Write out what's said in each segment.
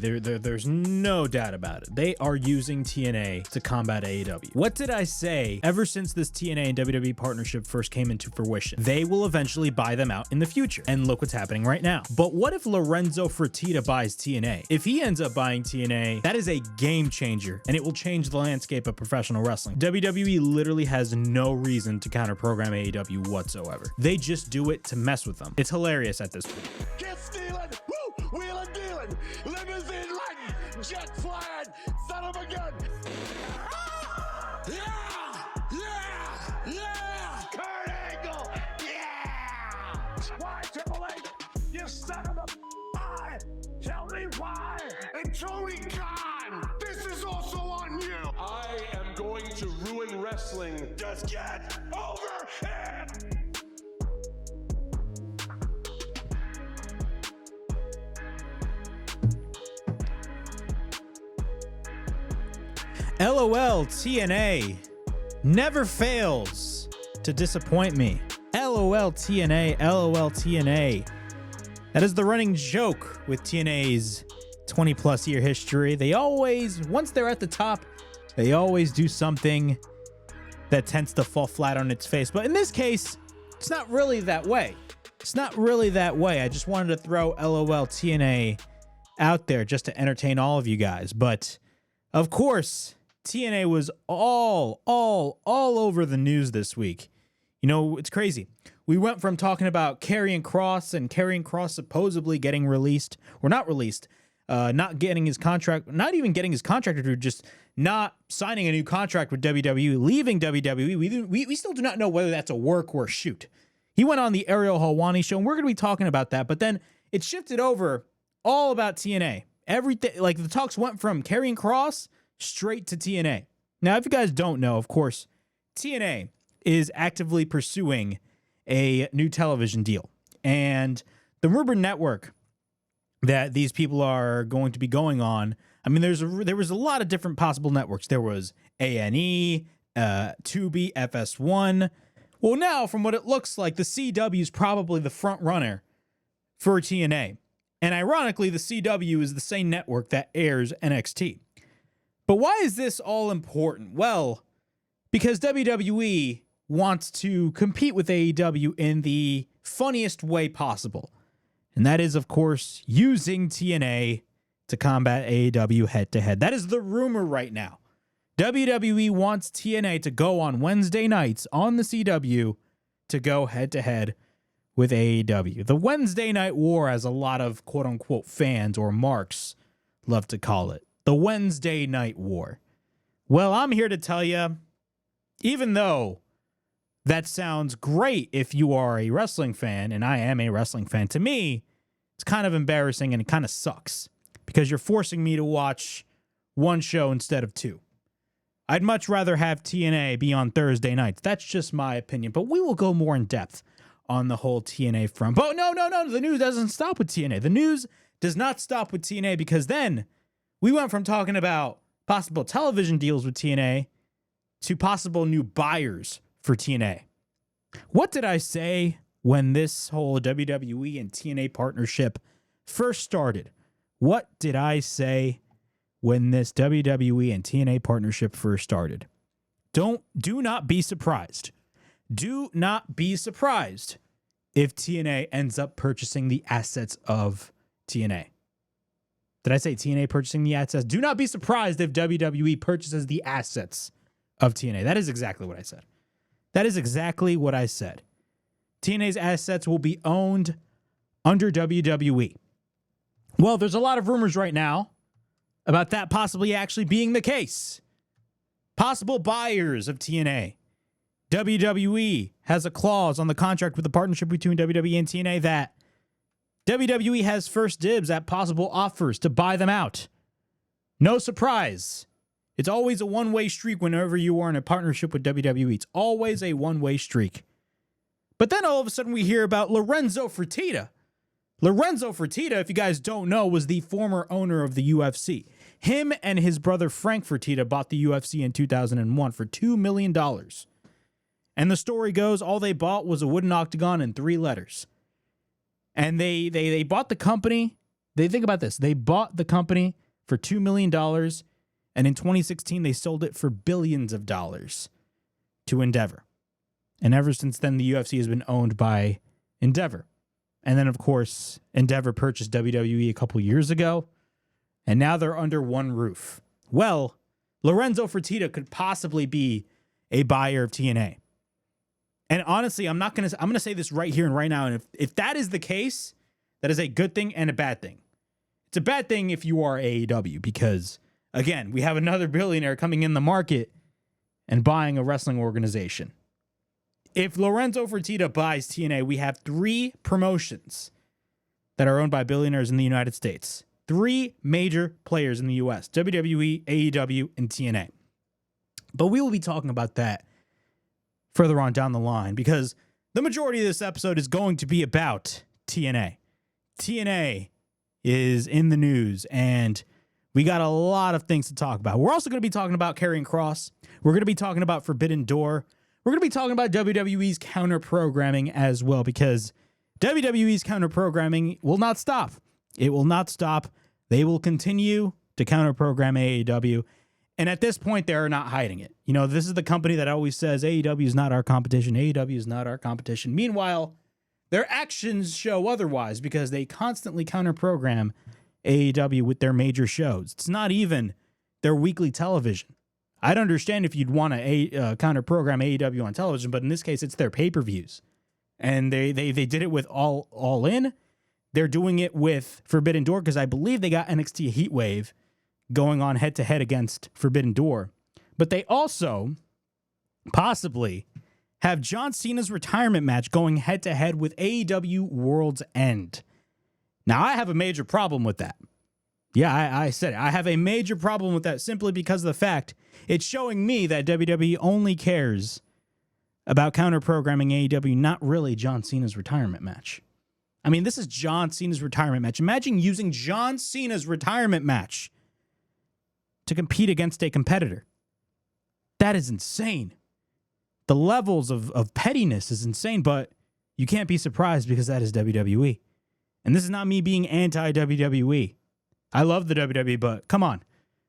There's no doubt about it. They are using TNA to combat AEW. What did I say ever since this TNA and WWE partnership first came into fruition? They will eventually buy them out in the future. And look what's happening right now. But what if Lorenzo Fertitta buys TNA? If he ends up buying TNA, that is a game changer, and it will change the landscape of professional wrestling. WWE literally has no reason to counter program AEW whatsoever. They just do it to mess with them. It's hilarious at this point. Get stealing, woo, wheeling, dealing, limousine riding, jet flying, son of a gun. Yeah, Kurt Angle, yeah. Why, Triple H, you son of a I tell me why. And Tony Khan, this is also on you. I am going to ruin wrestling. Just get over it. LOL TNA never fails to disappoint me. LOL TNA, LOL TNA. That is the running joke with TNA's 20 plus year history. They always, once they're at the top, they always do something that tends to fall flat on its face. But in this case, it's not really that way. It's not really that way. I just wanted to throw LOL TNA out there just to entertain all of you guys. But of course, TNA was all over the news this week. You know, it's crazy. We went from talking about Karrion Kross and Karrion Kross supposedly getting released, or not released, not getting his contract, not even getting his contract renewed, just not signing a new contract with WWE, leaving WWE. We still do not know whether that's a work or a shoot. He went on the Ariel Helwani show, and we're going to be talking about that. But then it shifted over all about TNA. Everything, like the talks went from Karrion Kross straight to TNA. Now, if you guys don't know, of course, TNA is actively pursuing a new television deal. And the rumor network that these people are going to be going on, I mean, there was a lot of different possible networks. There was A&E, Tubi, FS1. Well, now, from what it looks like, the CW is probably the front runner for TNA. And ironically, the CW is the same network that airs NXT. But why is this all important? Well, because WWE wants to compete with AEW in the funniest way possible. And that is, of course, using TNA to combat AEW head-to-head. That is the rumor right now. WWE wants TNA to go on Wednesday nights on the CW to go head-to-head with AEW. The Wednesday Night War, as a lot of quote-unquote fans or marks love to call it. The Wednesday Night War. Well, I'm here to tell you, even though that sounds great if you are a wrestling fan, and I am a wrestling fan, to me, it's kind of embarrassing and it kind of sucks because you're forcing me to watch one show instead of two. I'd much rather have TNA be on Thursday nights. That's just my opinion, but we will go more in depth on the whole TNA front. But no, the news doesn't stop with TNA. The news does not stop with TNA because then we went from talking about possible television deals with TNA to possible new buyers for TNA. What did I say when this whole WWE and TNA partnership first started? What did I say when this WWE and TNA partnership first started? Do not be surprised. Do not be surprised if TNA ends up purchasing the assets of TNA. Did I say TNA purchasing the assets? Do not be surprised if WWE purchases the assets of TNA. That is exactly what I said. That is exactly what I said. TNA's assets will be owned under WWE. Well, there's a lot of rumors right now about that possibly actually being the case. Possible buyers of TNA. WWE has a clause on the contract with the partnership between WWE and TNA that WWE has first dibs at possible offers to buy them out. No surprise. It's always a one-way streak whenever you are in a partnership with WWE. It's always a one-way streak. But then all of a sudden we hear about Lorenzo Fertitta. Lorenzo Fertitta, if you guys don't know, was the former owner of the UFC. Him and his brother Frank Fertitta bought the UFC in 2001 for $2 million. And the story goes, all they bought was a wooden octagon and 3 letters. And they bought the company They think about this. They bought the company for $2 million, and in 2016, they sold it for billions of dollars to Endeavor. And ever since then, the UFC has been owned by Endeavor. And then, of course, Endeavor purchased WWE a couple years ago, and now they're under one roof. Well, Lorenzo Fertitta could possibly be a buyer of TNA. And honestly, I'm going to say this right here and right now. And if that is the case, that is a good thing and a bad thing. It's a bad thing if you are AEW because, again, we have another billionaire coming in the market and buying a wrestling organization. If Lorenzo Fertitta buys TNA, we have 3 promotions that are owned by billionaires in the United States. 3 major players in the US, WWE, AEW, and TNA. But we will be talking about that further on down the line because the majority of this episode is going to be about TNA. TNA is in the news, and we got a lot of things to talk about. We're also going to be talking about Karrion Kross. We're going to be talking about Forbidden Door. We're going to be talking about WWE's counter-programming as well because WWE's counter-programming will not stop. It will not stop. They will continue to counter-program AEW. And at this point, they're not hiding it. You know, this is the company that always says AEW is not our competition. AEW is not our competition. Meanwhile, their actions show otherwise because they constantly counter-program AEW with their major shows. It's not even their weekly television. I'd understand if you'd want to counter-program AEW on television, but in this case, it's their pay-per-views. And they did it with All In. They're doing it with Forbidden Door because I believe they got NXT Heatwave going on head-to-head against Forbidden Door. But they also possibly have John Cena's retirement match going head-to-head with AEW World's End. Now, I have a major problem with that. Yeah, I said it. I have a major problem with that simply because of the fact it's showing me that WWE only cares about counter-programming AEW, not really John Cena's retirement match. I mean, this is John Cena's retirement match. Imagine using John Cena's retirement match to compete against a competitor. That is insane. The levels of pettiness is insane, but you can't be surprised because that is WWE. And this is not me being anti-WWE. I love the WWE, but come on.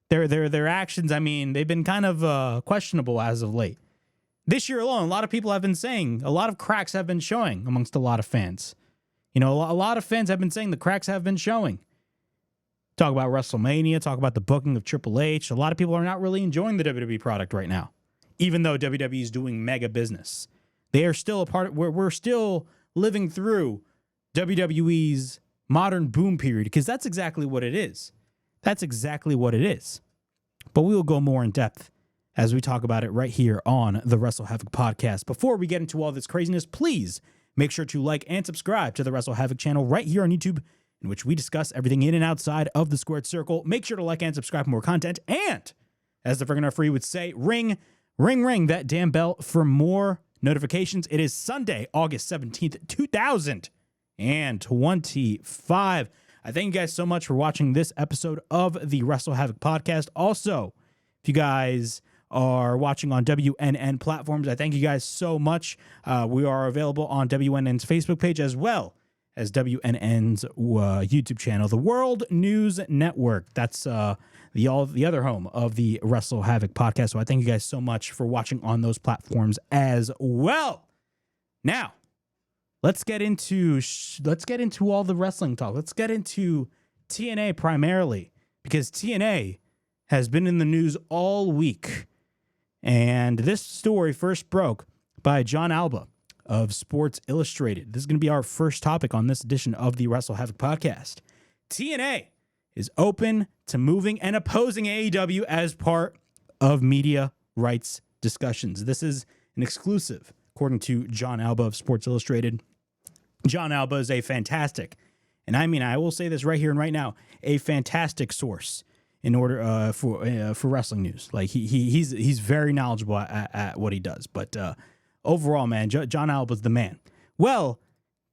Their actions, I mean, they've been kind of questionable as of late. This year alone, a lot of people have been saying, a lot of cracks have been showing amongst a lot of fans. You know, a lot of fans have been saying the cracks have been showing. Talk about WrestleMania, talk about the booking of Triple H. A lot of people are not really enjoying the WWE product right now, even though WWE is doing mega business. They are still a part of, we're still living through WWE's modern boom period because that's exactly what it is. That's exactly what it is. But we will go more in depth as we talk about it right here on the WrestleHavoc podcast. Before we get into all this craziness, please make sure to like and subscribe to the WrestleHavoc channel right here on YouTube, in which we discuss everything in and outside of the squared circle. Make sure to like and subscribe for more content. And as the friggin' free would say, ring that damn bell for more notifications. It is Sunday, August 17th, 2025. I thank you guys so much for watching this episode of the WrestleHavoc podcast. Also, if you guys are watching on WNN platforms, I thank you guys so much. We are available on WNN's Facebook page as well as WNN's YouTube channel, the World News Network. That's the other home of the WrestleHavoc podcast. So I thank you guys so much for watching on those platforms as well. Now, let's get into all the wrestling talk. Let's get into TNA primarily because TNA has been in the news all week. And this story first broke by John Alba of Sports Illustrated. This is going to be our first topic on this edition of the WrestleHavoc podcast. TNA is open to moving and opposing AEW as part of media rights discussions. This is an exclusive, according to John Alba of Sports Illustrated. John Alba is a fantastic, and I mean, I will say this right here and right now, a fantastic source in order for wrestling news. Like he's very knowledgeable at what he does. But overall, man, John Alba's the man. Well,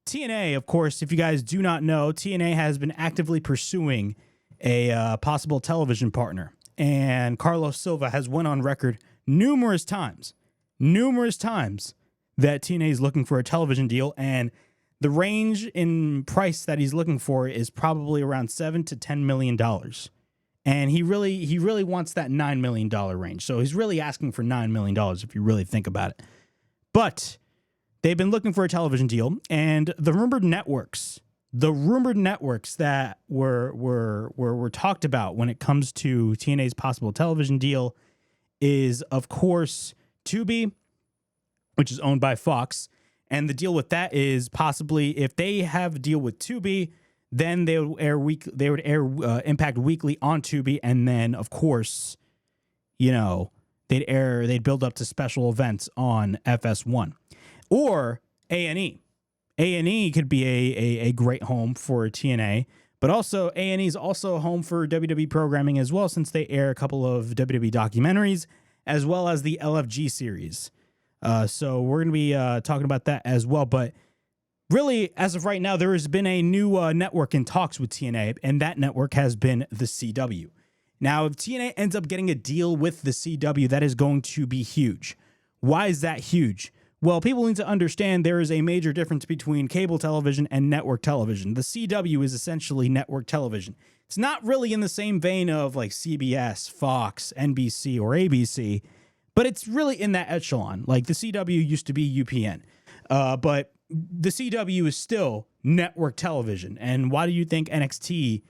TNA, of course, if you guys do not know, TNA has been actively pursuing a possible television partner, and Carlos Silva has went on record numerous times that TNA is looking for a television deal, and The range in price that he's looking for is probably around $7 to $10 million. And he really wants that $9 million range. So he's really asking for $9 million if you really think about it. But they've been looking for a television deal, and the rumored networks that were talked about when it comes to TNA's possible television deal is, of course, Tubi, which is owned by Fox. And the deal with that is possibly if they have a deal with Tubi, then they would air Impact Weekly on Tubi, and then of course, they'd build up to special events on FS1 or A&E. A&E could be a great home for TNA, but also A&E is also a home for WWE programming as well, since they air a couple of WWE documentaries as well as the LFG series. So we're going to be talking about that as well. But really, as of right now, there has been a new network in talks with TNA, and that network has been the CW. Now, if TNA ends up getting a deal with the CW, that is going to be huge. Why is that huge? Well, people need to understand there is a major difference between cable television and network television. The CW is essentially network television. It's not really in the same vein of like CBS, Fox, NBC, or ABC, but it's really in that echelon. Like the CW used to be UPN, but the CW is still network television. And why do you think NXT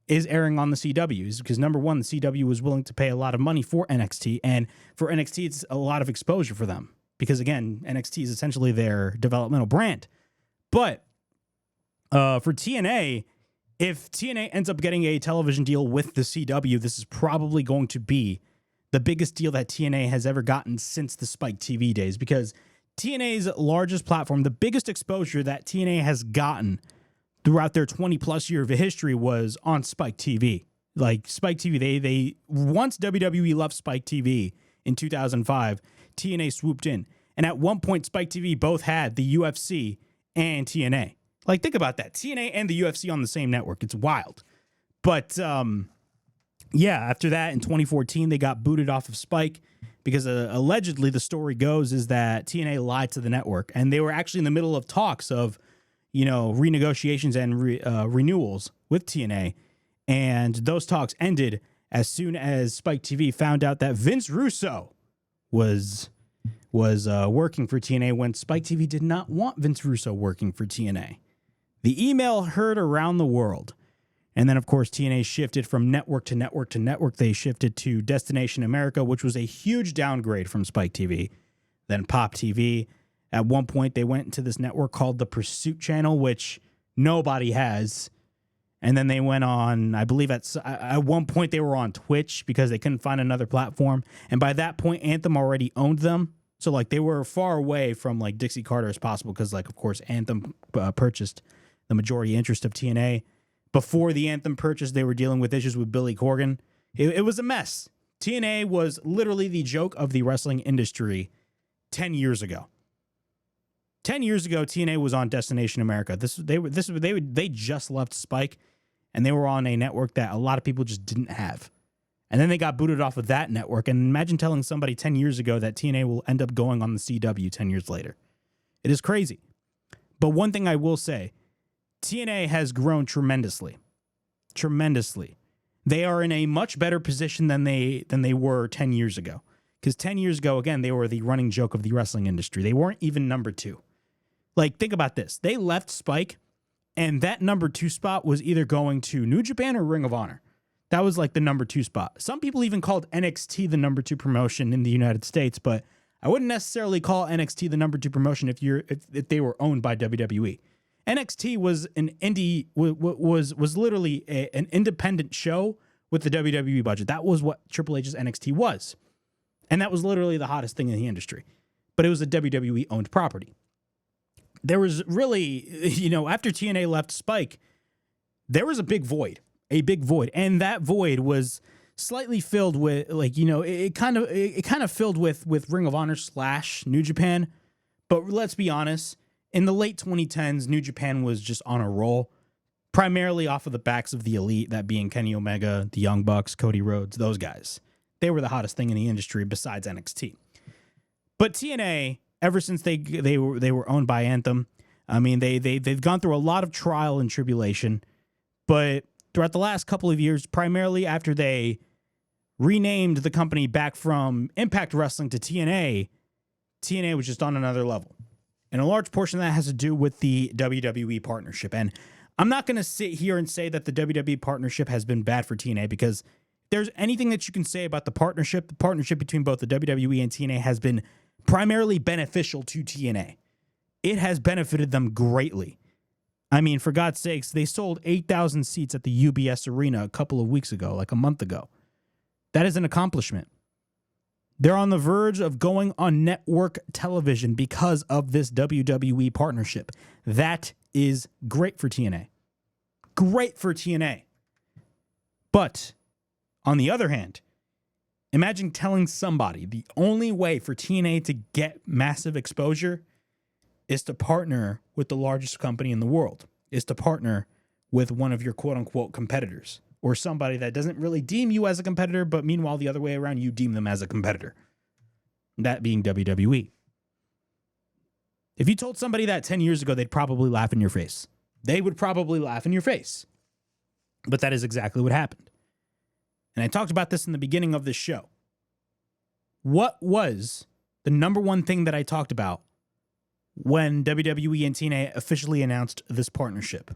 is airing on the CW? Is because, number one, the CW was willing to pay a lot of money for NXT, and for NXT, it's a lot of exposure for them. Because, again, NXT is essentially their developmental brand. But for TNA, if TNA ends up getting a television deal with the CW, this is probably going to be the biggest deal that TNA has ever gotten since the Spike TV days. Because TNA's largest platform, the biggest exposure that TNA has gotten throughout their 20-plus year of history was on Spike TV. Like, Spike TV, they once WWE left Spike TV in 2005, TNA swooped in. And at one point, Spike TV both had the UFC and TNA. Like, think about that. TNA and the UFC on the same network. It's wild. But, after that, in 2014, they got booted off of Spike because allegedly the story goes is that TNA lied to the network. And they were actually in the middle of talks of, renegotiations and renewals with TNA. And those talks ended as soon as Spike TV found out that Vince Russo was working for TNA, when Spike TV did not want Vince Russo working for TNA. The email heard around the world. And then, of course, TNA shifted from network to network to network. They shifted to Destination America, which was a huge downgrade from Spike TV. Then Pop TV. At one point, they went into this network called the Pursuit Channel, which nobody has. And then they went on, I believe at one point they were on Twitch because they couldn't find another platform. And by that point, Anthem already owned them. So, like, they were far away from, like, Dixie Carter as possible because, like, of course, Anthem purchased the majority interest of TNA. Before the Anthem purchase, they were dealing with issues with Billy Corgan. It was a mess. TNA was literally the joke of the wrestling industry 10 years ago. 10 years ago, TNA was on Destination America. They just left Spike, and they were on a network that a lot of people just didn't have. And then they got booted off of that network. And imagine telling somebody 10 years ago that TNA will end up going on the CW 10 years later. It is crazy. But one thing I will say, TNA has grown tremendously. Tremendously. They are in a much better position than they were 10 years ago. Because 10 years ago, again, they were the running joke of the wrestling industry. They weren't even number 2. Like, think about this. They left Spike, and that number 2 spot was either going to New Japan or Ring of Honor. That was like the number 2 spot. Some people even called NXT the number 2 promotion in the United States, but I wouldn't necessarily call NXT the number 2 promotion if they were owned by WWE. NXT was an indie, was literally an independent show with the WWE budget. That was what Triple H's NXT was. And that was literally the hottest thing in the industry. But it was a WWE owned property. There was really, after TNA left Spike, there was a big void. And that void was slightly filled with, it kind of filled with Ring of Honor / New Japan. But let's be honest, in the late 2010s, New Japan was just on a roll, primarily off of the backs of the elite, that being Kenny Omega, the Young Bucks, Cody Rhodes, those guys. They were the hottest thing in the industry besides NXT. But TNA, ever since they were owned by Anthem, I mean, they've gone through a lot of trial and tribulation, but throughout the last couple of years, primarily after they renamed the company back from Impact Wrestling to TNA, TNA was just on another level. And a large portion of that has to do with the WWE partnership. And I'm not going to sit here and say that the WWE partnership has been bad for TNA, because if there's anything that you can say about the partnership between both the WWE and TNA has been primarily beneficial to TNA. It has benefited them greatly. I mean, for God's sakes, they sold 8,000 seats at the UBS Arena a couple of weeks ago, like a month ago. That is an accomplishment. They're on the verge of going on network television because of this WWE partnership. That is great for TNA. Great for TNA. But on the other hand, imagine telling somebody the only way for TNA to get massive exposure is to partner with the largest company in the world, is to partner with one of your quote-unquote competitors, or somebody that doesn't really deem you as a competitor, but meanwhile, the other way around, you deem them as a competitor. That being WWE. If you told somebody that 10 years ago, they'd probably laugh in your face. They would probably laugh in your face. But that is exactly what happened. And I talked about this in the beginning of this show. What was the number one thing that I talked about when WWE and TNA officially announced this partnership?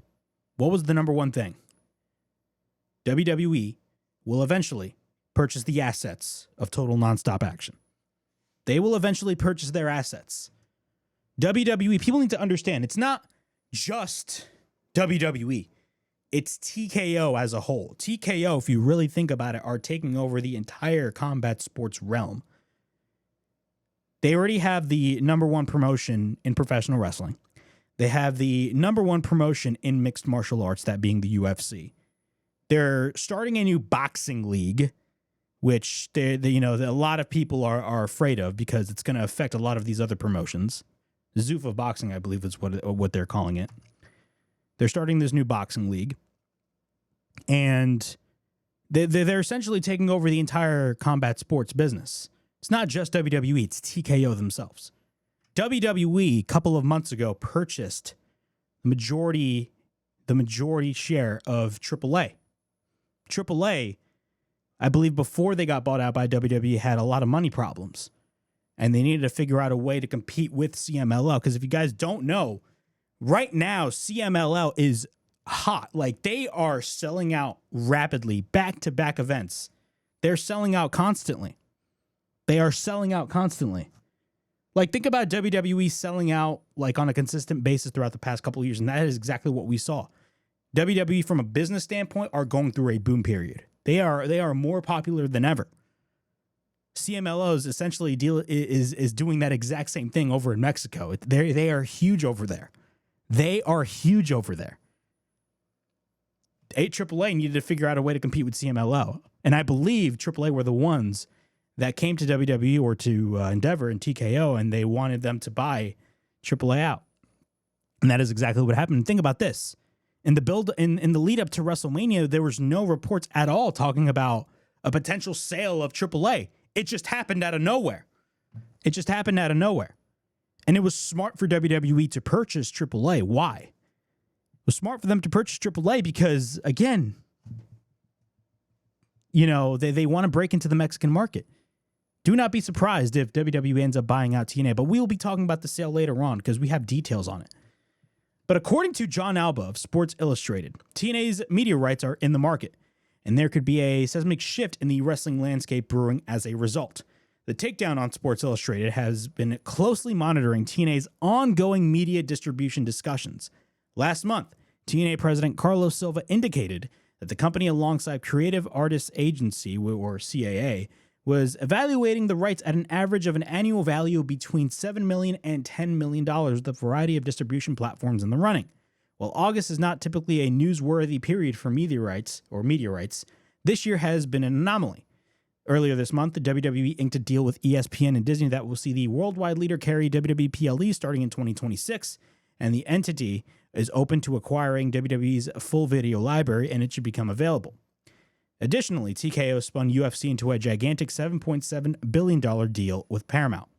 What was the number one thing? WWE will eventually purchase the assets of Total Nonstop Action. They will eventually purchase their assets. WWE, people need to understand, it's not just WWE. It's TKO as a whole. TKO, if you really think about it, are taking over the entire combat sports realm. They already have the number one promotion in professional wrestling. They have the number one promotion in mixed martial arts, that being the UFC. They're starting a new boxing league, which a lot of people are afraid of because it's going to affect a lot of these other promotions. Zuffa Boxing, I believe, is what they're calling it. They're starting this new boxing league, and they're essentially taking over the entire combat sports business. It's not just WWE, it's TKO themselves. WWE, a couple of months ago, purchased the majority share of AAA. AAA, I believe before they got bought out by WWE, had a lot of money problems. And they needed to figure out a way to compete with CMLL. Because if you guys don't know, right now, CMLL is hot. Like, they are selling out rapidly, back-to-back events. They're selling out constantly. Like, think about WWE selling out, like, on a consistent basis throughout the past couple of years. And that is exactly what we saw. WWE, from a business standpoint, are going through a boom period. They are more popular than ever. CMLL is essentially is doing that exact same thing over in Mexico. They are huge over there. AAA needed to figure out a way to compete with CMLL. And I believe AAA were the ones that came to WWE or to Endeavor and TKO, and they wanted them to buy AAA out. And that is exactly what happened. And think about this. In the lead up to WrestleMania, there was no reports at all talking about a potential sale of AAA. It just happened out of nowhere. And it was smart for WWE to purchase AAA. Why? It was smart for them to purchase AAA because, again, they want to break into the Mexican market. Do not be surprised if WWE ends up buying out TNA, but we will be talking about the sale later on because we have details on it. But according to John Alba of Sports Illustrated, TNA's media rights are in the market, and there could be a seismic shift in the wrestling landscape brewing as a result. The takedown on Sports Illustrated has been closely monitoring TNA's ongoing media distribution discussions. Last month, TNA President Carlos Silva indicated that the company, alongside Creative Artists Agency, or CAA, was evaluating the rights at an average of an annual value between $7 million and $10 million with a variety of distribution platforms in the running. While August is not typically a newsworthy period for media rights, this year has been an anomaly. Earlier this month, the WWE inked a deal with ESPN and Disney that will see the worldwide leader carry WWE PLE starting in 2026, and the entity is open to acquiring WWE's full video library, and it should become available. Additionally, TKO spun UFC into a gigantic $7.7 billion deal with Paramount.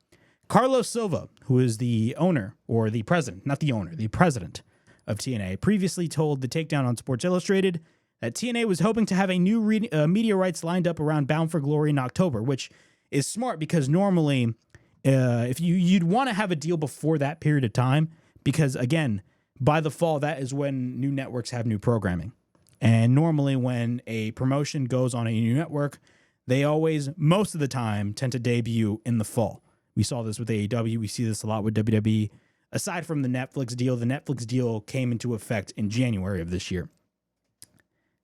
Carlos Silva, who is the owner, or the president, not the owner, the president of TNA, previously told The Takedown on Sports Illustrated that TNA was hoping to have a new media rights lined up around Bound for Glory in October, which is smart because normally if you'd want to have a deal before that period of time, because again, by the fall, that is when new networks have new programming. And normally when a promotion goes on a new network, they always, most of the time, tend to debut in the fall. We saw this with AEW. We see this a lot with WWE. Aside from the Netflix deal came into effect in January of this year.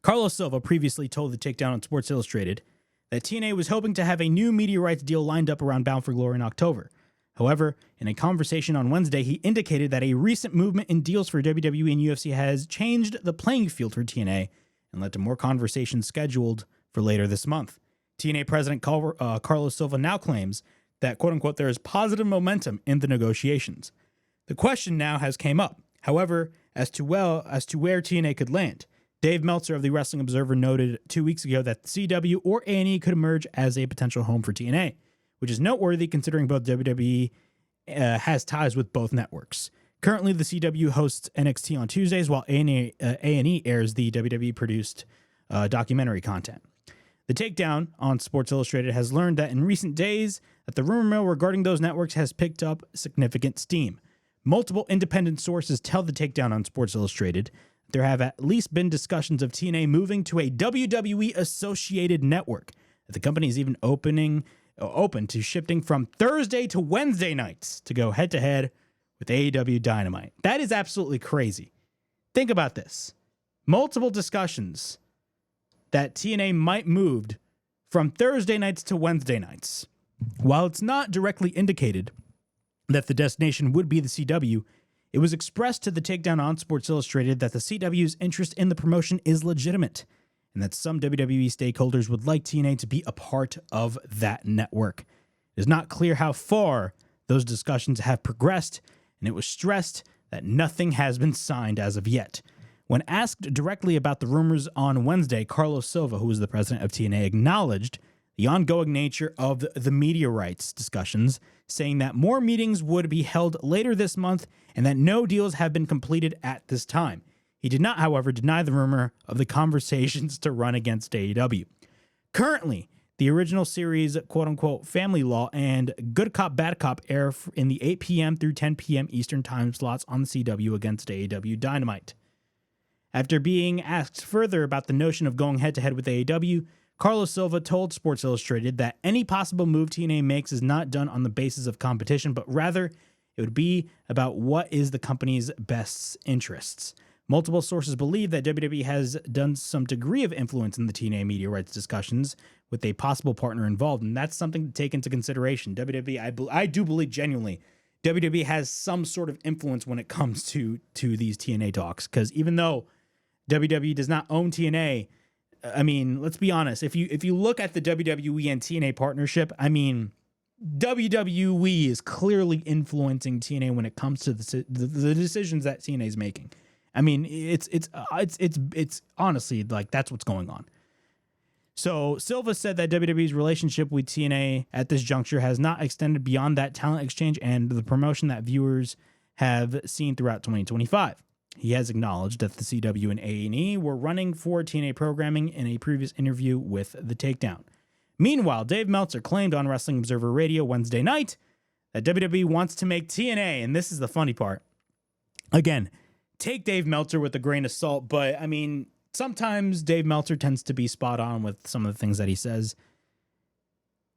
Carlos Silva previously told The Takedown on Sports Illustrated that TNA was hoping to have a new media rights deal lined up around Bound for Glory in October. However, in a conversation on Wednesday, he indicated that a recent movement in deals for WWE and UFC has changed the playing field for TNA and led to more conversations scheduled for later this month. TNA President Carlos Silva now claims that, quote-unquote, there is positive momentum in the negotiations. The question now has came up, however, as to where TNA could land. Dave Meltzer of the Wrestling Observer noted 2 weeks ago that CW or A&E could emerge as a potential home for TNA, which is noteworthy considering both WWE has ties with both networks. Currently, the CW hosts NXT on Tuesdays, while A&E airs the WWE-produced documentary content. The Takedown on Sports Illustrated has learned that in recent days that the rumor mill regarding those networks has picked up significant steam. Multiple independent sources tell The Takedown on Sports Illustrated there have at least been discussions of TNA moving to a WWE-associated network. The company is even open to shifting from Thursday to Wednesday nights to go head-to-head with AEW Dynamite. That is absolutely crazy. Think about this. Multiple discussions that TNA might move from Thursday nights to Wednesday nights. While it's not directly indicated that the destination would be the CW, it was expressed to The Takedown on Sports Illustrated that the CW's interest in the promotion is legitimate and that some WWE stakeholders would like TNA to be a part of that network. It is not clear how far those discussions have progressed, and it was stressed that nothing has been signed as of yet. When asked directly about the rumors on Wednesday, Carlos Silva, who is the president of TNA, acknowledged the ongoing nature of the media rights discussions, saying that more meetings would be held later this month and that no deals have been completed at this time. He did not, however, deny the rumor of the conversations to run against AEW. Currently, the original series, quote-unquote, Family Law and Good Cop, Bad Cop air in the 8 p.m. through 10 p.m. Eastern time slots on the CW against AEW Dynamite. After being asked further about the notion of going head-to-head with AEW, Carlos Silva told Sports Illustrated that any possible move TNA makes is not done on the basis of competition, but rather it would be about what is the company's best interests. Multiple sources believe that WWE has done some degree of influence in the TNA media rights discussions with a possible partner involved, and that's something to take into consideration. WWE, I do believe genuinely, WWE has some sort of influence when it comes to these TNA talks, because even though WWE does not own TNA, I mean, let's be honest. If you look at the WWE and TNA partnership, I mean, WWE is clearly influencing TNA when it comes to the decisions that TNA is making. I mean, it's honestly like that's what's going on. So Silva said that WWE's relationship with TNA at this juncture has not extended beyond that talent exchange and the promotion that viewers have seen throughout 2025. He has acknowledged that the CW and A&E were running for TNA programming in a previous interview with The Takedown. Meanwhile, Dave Meltzer claimed on Wrestling Observer Radio Wednesday night that WWE wants to make TNA, and this is the funny part. Again, take Dave Meltzer with a grain of salt, but I mean, sometimes Dave Meltzer tends to be spot on with some of the things that he says.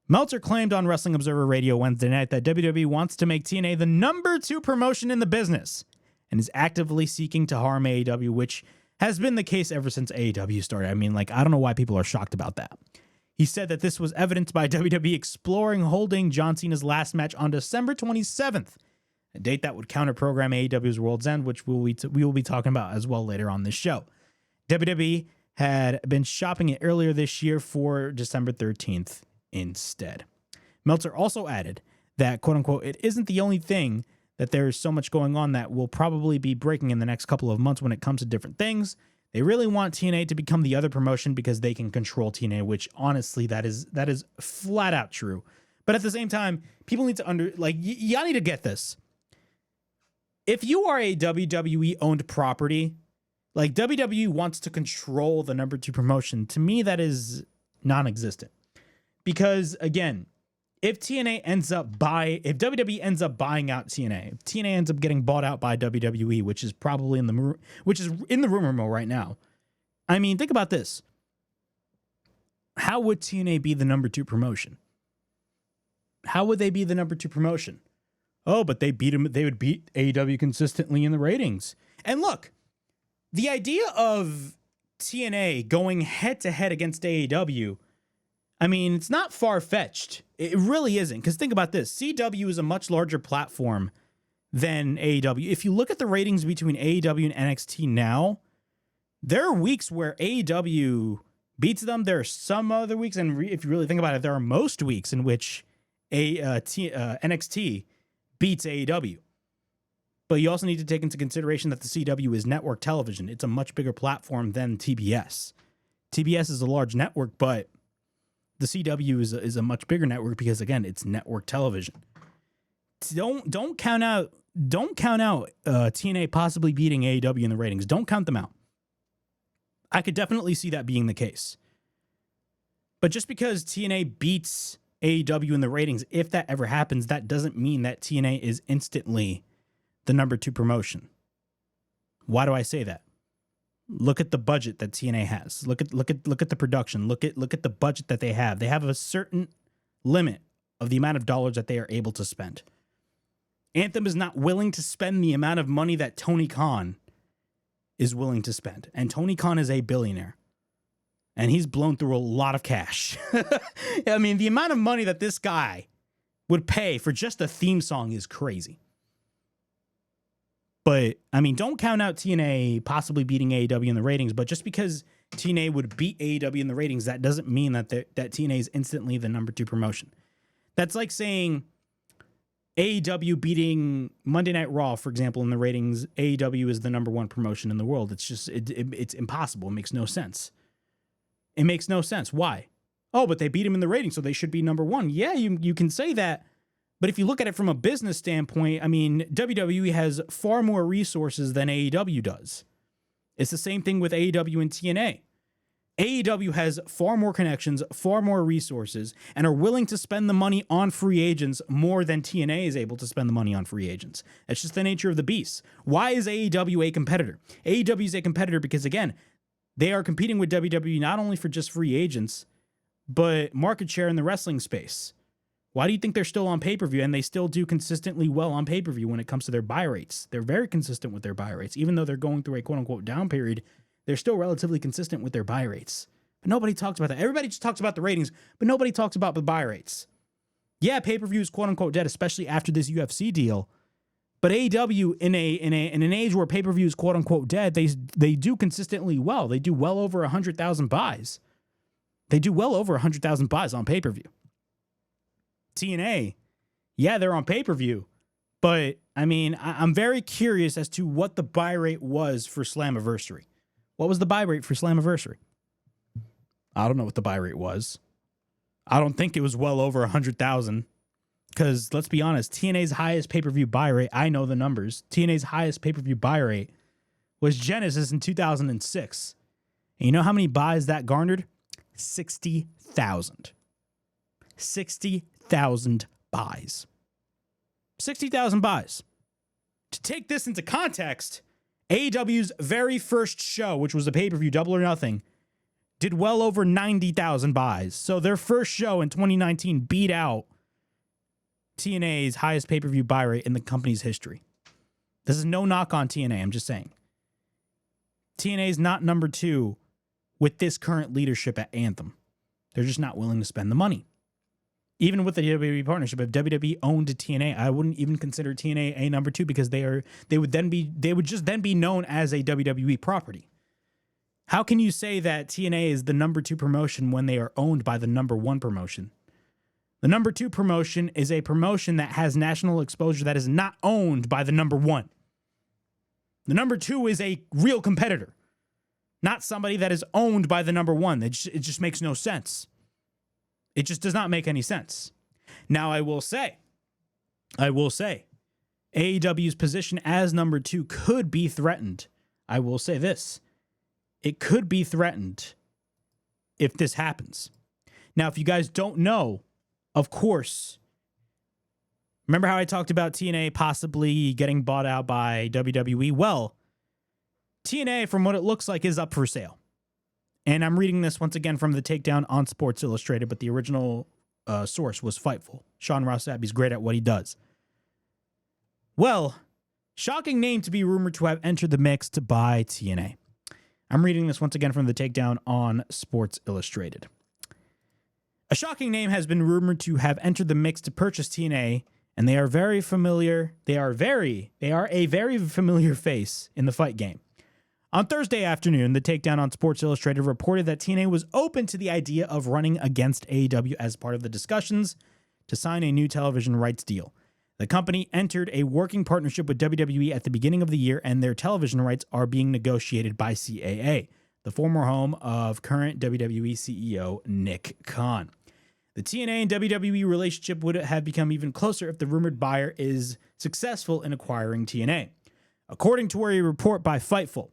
Meltzer claimed on Wrestling Observer Radio Wednesday night that WWE wants to make TNA the number 2 promotion in the business and is actively seeking to harm AEW, which has been the case ever since AEW started. I mean, like, I don't know why people are shocked about that. He said that this was evidenced by WWE exploring holding John Cena's last match on December 27th, a date that would counter-program AEW's World's End, which we will be talking about as well later on this show. WWE had been shopping it earlier this year for December 13th instead. Meltzer also added that, quote-unquote, it isn't the only thing that there's so much going on that will probably be breaking in the next couple of months when it comes to different things. They really want TNA to become the other promotion because they can control TNA, which honestly, that is flat out true. But at the same time, people need to y'all need to get this. If you are a WWE owned property, like WWE wants to control the number 2 promotion, to me that is non-existent. Because again, if WWE ends up buying out TNA, if TNA ends up getting bought out by WWE, which is probably in the rumor mill right now. I mean, think about this. How would TNA be the number 2 promotion? How would they be the number 2 promotion? Oh, but they would beat AEW consistently in the ratings. And look, the idea of TNA going head to head against AEW, I mean, it's not far-fetched. It really isn't. Because think about this. CW is a much larger platform than AEW. If you look at the ratings between AEW and NXT now, there are weeks where AEW beats them. There are some other weeks, and if you really think about it, there are most weeks in which NXT beats AEW. But you also need to take into consideration that the CW is network television. It's a much bigger platform than TBS. TBS is a large network, but the CW is a much bigger network because, again, it's network television. Don't count out TNA possibly beating AEW in the ratings. Don't count them out. I could definitely see that being the case. But just because TNA beats AEW in the ratings, if that ever happens, that doesn't mean that TNA is instantly the number 2 promotion. Why do I say that? Look at the budget that TNA has. Look at the production. Look at the budget that they have. They have a certain limit of the amount of dollars that they are able to spend. Anthem is not willing to spend the amount of money that Tony Khan is willing to spend. And Tony Khan is a billionaire. And he's blown through a lot of cash. I mean, the amount of money that this guy would pay for just a theme song is crazy. But, I mean, don't count out TNA possibly beating AEW in the ratings, but just because TNA would beat AEW in the ratings, that doesn't mean that TNA is instantly the number 2 promotion. That's like saying AEW beating Monday Night Raw, for example, in the ratings, AEW is the number 1 promotion in the world. It's just, it's impossible. It makes no sense. It makes no sense. Why? Oh, but they beat him in the ratings, so they should be number 1. Yeah, you can say that. But if you look at it from a business standpoint, I mean, WWE has far more resources than AEW does. It's the same thing with AEW and TNA. AEW has far more connections, far more resources, and are willing to spend the money on free agents more than TNA is able to spend the money on free agents. That's just the nature of the beast. Why is AEW a competitor? AEW is a competitor because, again, they are competing with WWE not only for just free agents, but market share in the wrestling space. Why do you think they're still on pay-per-view? And they still do consistently well on pay-per-view when it comes to their buy rates. They're very consistent with their buy rates. Even though they're going through a quote-unquote down period, they're still relatively consistent with their buy rates. But nobody talks about that. Everybody just talks about the ratings, but nobody talks about the buy rates. Yeah, pay-per-view is quote-unquote dead, especially after this UFC deal. But AEW, in an age where pay-per-view is quote-unquote dead, they do consistently well. They do well over 100,000 buys. They do well over 100,000 buys on pay-per-view. TNA, yeah, they're on pay-per-view. But, I mean, I'm very curious as to what the buy rate was for Slammiversary. What was the buy rate for Slammiversary? I don't know what the buy rate was. I don't think it was well over 100,000. Because, let's be honest, TNA's highest pay-per-view buy rate, I know the numbers. TNA's highest pay-per-view buy rate was Genesis in 2006. And you know how many buys that garnered? 60,000. 60,000 buys. 60,000 buys. To take this into context, AEW's very first show, which was a pay-per-view Double or Nothing, did well over 90,000 buys. So their first show in 2019 beat out TNA's highest pay-per-view buy rate in the company's history. This is no knock on TNA, I'm just saying. TNA is not number 2 with this current leadership at Anthem. They're just not willing to spend the money. Even with the WWE partnership, if WWE owned TNA, I wouldn't even consider TNA a number 2 because they would just then be known as a WWE property. How can you say that TNA is the number 2 promotion when they are owned by the number 1 promotion? The number 2 promotion is a promotion that has national exposure that is not owned by the number 1. The number 2 is a real competitor, not somebody that is owned by the number 1. It just makes no sense. It just does not make any sense. Now, I will say, AEW's position as number 2 could be threatened. I will say this. It could be threatened if this happens. Now, if you guys don't know, of course, remember how I talked about TNA possibly getting bought out by WWE? Well, TNA, from what it looks like, is up for sale. And I'm reading this once again from the takedown on Sports Illustrated, but the original source was Fightful. Sean Ross Sappy's great at what he does. Well, shocking name to be rumored to have entered the mix to buy TNA. I'm reading this once again from the takedown on Sports Illustrated. A shocking name has been rumored to have entered the mix to purchase TNA, and they are a very familiar face in the fight game. On Thursday afternoon, the takedown on Sports Illustrated reported that TNA was open to the idea of running against AEW as part of the discussions to sign a new television rights deal. The company entered a working partnership with WWE at the beginning of the year, and their television rights are being negotiated by CAA, the former home of current WWE CEO Nick Khan. The TNA and WWE relationship would have become even closer if the rumored buyer is successful in acquiring TNA. According to a report by Fightful,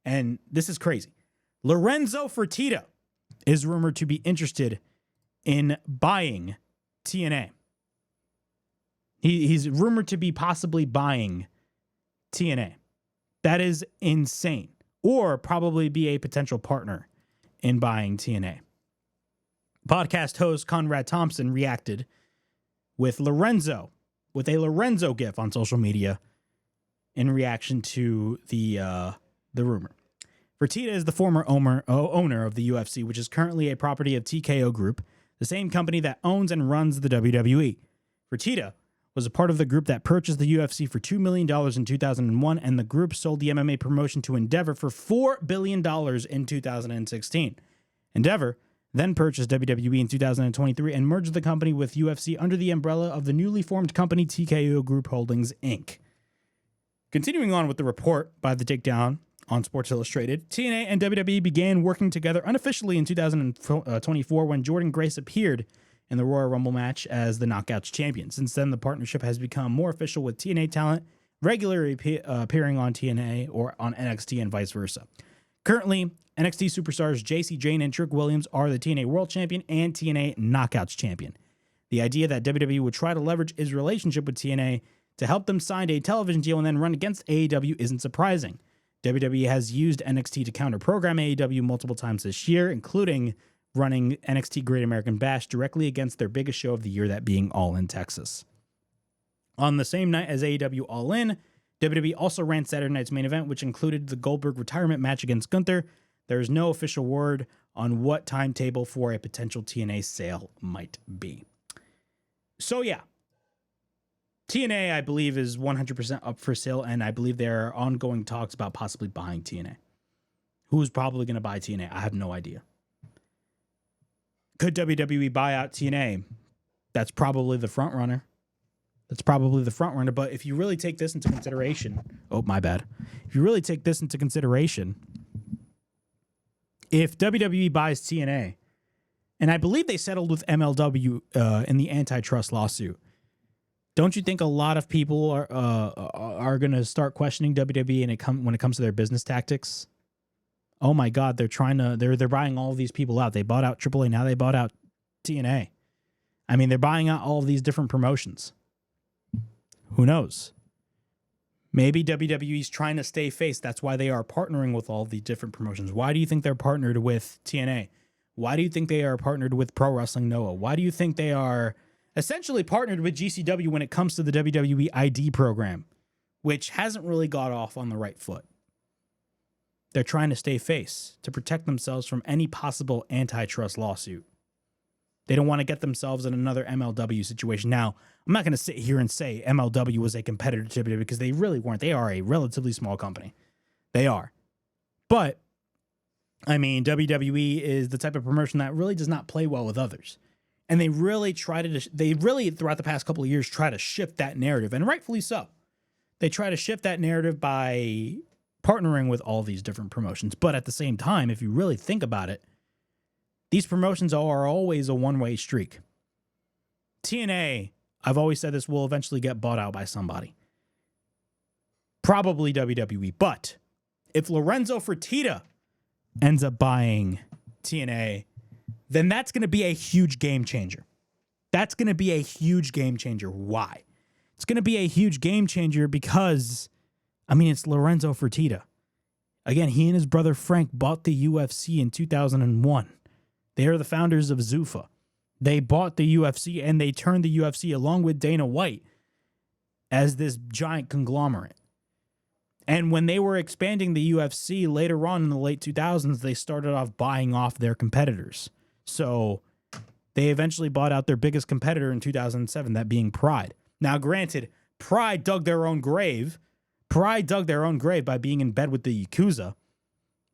and this is crazy, Lorenzo Fertitta is rumored to be interested in buying TNA. He's rumored to be possibly buying TNA. That is insane. Or probably be a potential partner in buying TNA. Podcast host Conrad Thompson reacted with a Lorenzo gif on social media in reaction to the rumor. Fertitta is the former owner of the UFC, which is currently a property of TKO Group, the same company that owns and runs the WWE. Fertitta was a part of the group that purchased the UFC for $2 million in 2001, and the group sold the MMA promotion to Endeavor for $4 billion in 2016. Endeavor then purchased WWE in 2023 and merged the company with UFC under the umbrella of the newly formed company TKO Group Holdings, Inc. Continuing on with the report by the takedown on Sports Illustrated, TNA and WWE began working together unofficially in 2024 when Jordynne Grace appeared in the Royal Rumble match as the Knockouts champion. Since then, the partnership has become more official, with TNA talent regularly appearing on TNA or on NXT and vice versa. Currently, NXT superstars JC Jane and Trick Williams are the TNA World Champion and TNA Knockouts Champion. The idea that WWE would try to leverage his relationship with TNA to help them sign a television deal and then run against AEW isn't surprising. WWE has used NXT to counter-program AEW multiple times this year, including running NXT Great American Bash directly against their biggest show of the year, that being All In Texas. On the same night as AEW All In, WWE also ran Saturday night's main event, which included the Goldberg retirement match against Gunther. There is no official word on what timetable for a potential TNA sale might be. So yeah, TNA, I believe, is 100% up for sale, and I believe there are ongoing talks about possibly buying TNA. Who's probably going to buy TNA? I have no idea. Could WWE buy out TNA? That's probably the front runner. But if you really take this into consideration, If you really take this into consideration, if WWE buys TNA, and I believe they settled with MLW in the antitrust lawsuit, don't you think a lot of people are going to start questioning WWE when it comes to their business tactics? Oh my God, they're buying all of these people out. They bought out AAA, now they bought out TNA. I mean, they're buying out all of these different promotions. Who knows? Maybe WWE's trying to stay face. That's why they are partnering with all the different promotions. Why do you think they're partnered with TNA? Why do you think they are partnered with Pro Wrestling Noah? Why do you think they are essentially partnered with GCW when it comes to the WWE ID program, which hasn't really got off on the right foot? They're trying to stay face to protect themselves from any possible antitrust lawsuit. They don't want to get themselves in another MLW situation. Now, I'm not going to sit here and say MLW was a competitor to WWE because they really weren't. They are a relatively small company. They are. But, I mean, WWE is the type of promotion that really does not play well with others. And they really throughout the past couple of years, try to shift that narrative, and rightfully so. They try to shift that narrative by partnering with all these different promotions. But at the same time, if you really think about it, these promotions are always a one-way streak. TNA, I've always said this will eventually get bought out by somebody. Probably WWE. But if Lorenzo Fertitta ends up buying TNA, then that's going to be a huge game changer. That's going to be a huge game changer. Why? It's going to be a huge game changer because, it's Lorenzo Fertitta. Again, he and his brother Frank bought the UFC in 2001. They are the founders of Zuffa. They bought the UFC and they turned the UFC along with Dana White as this giant conglomerate. And when they were expanding the UFC later on in the late 2000s, they started off buying off their competitors. So they eventually bought out their biggest competitor in 2007, that being Pride. Now, granted, Pride dug their own grave. Pride dug their own grave by being in bed with the Yakuza.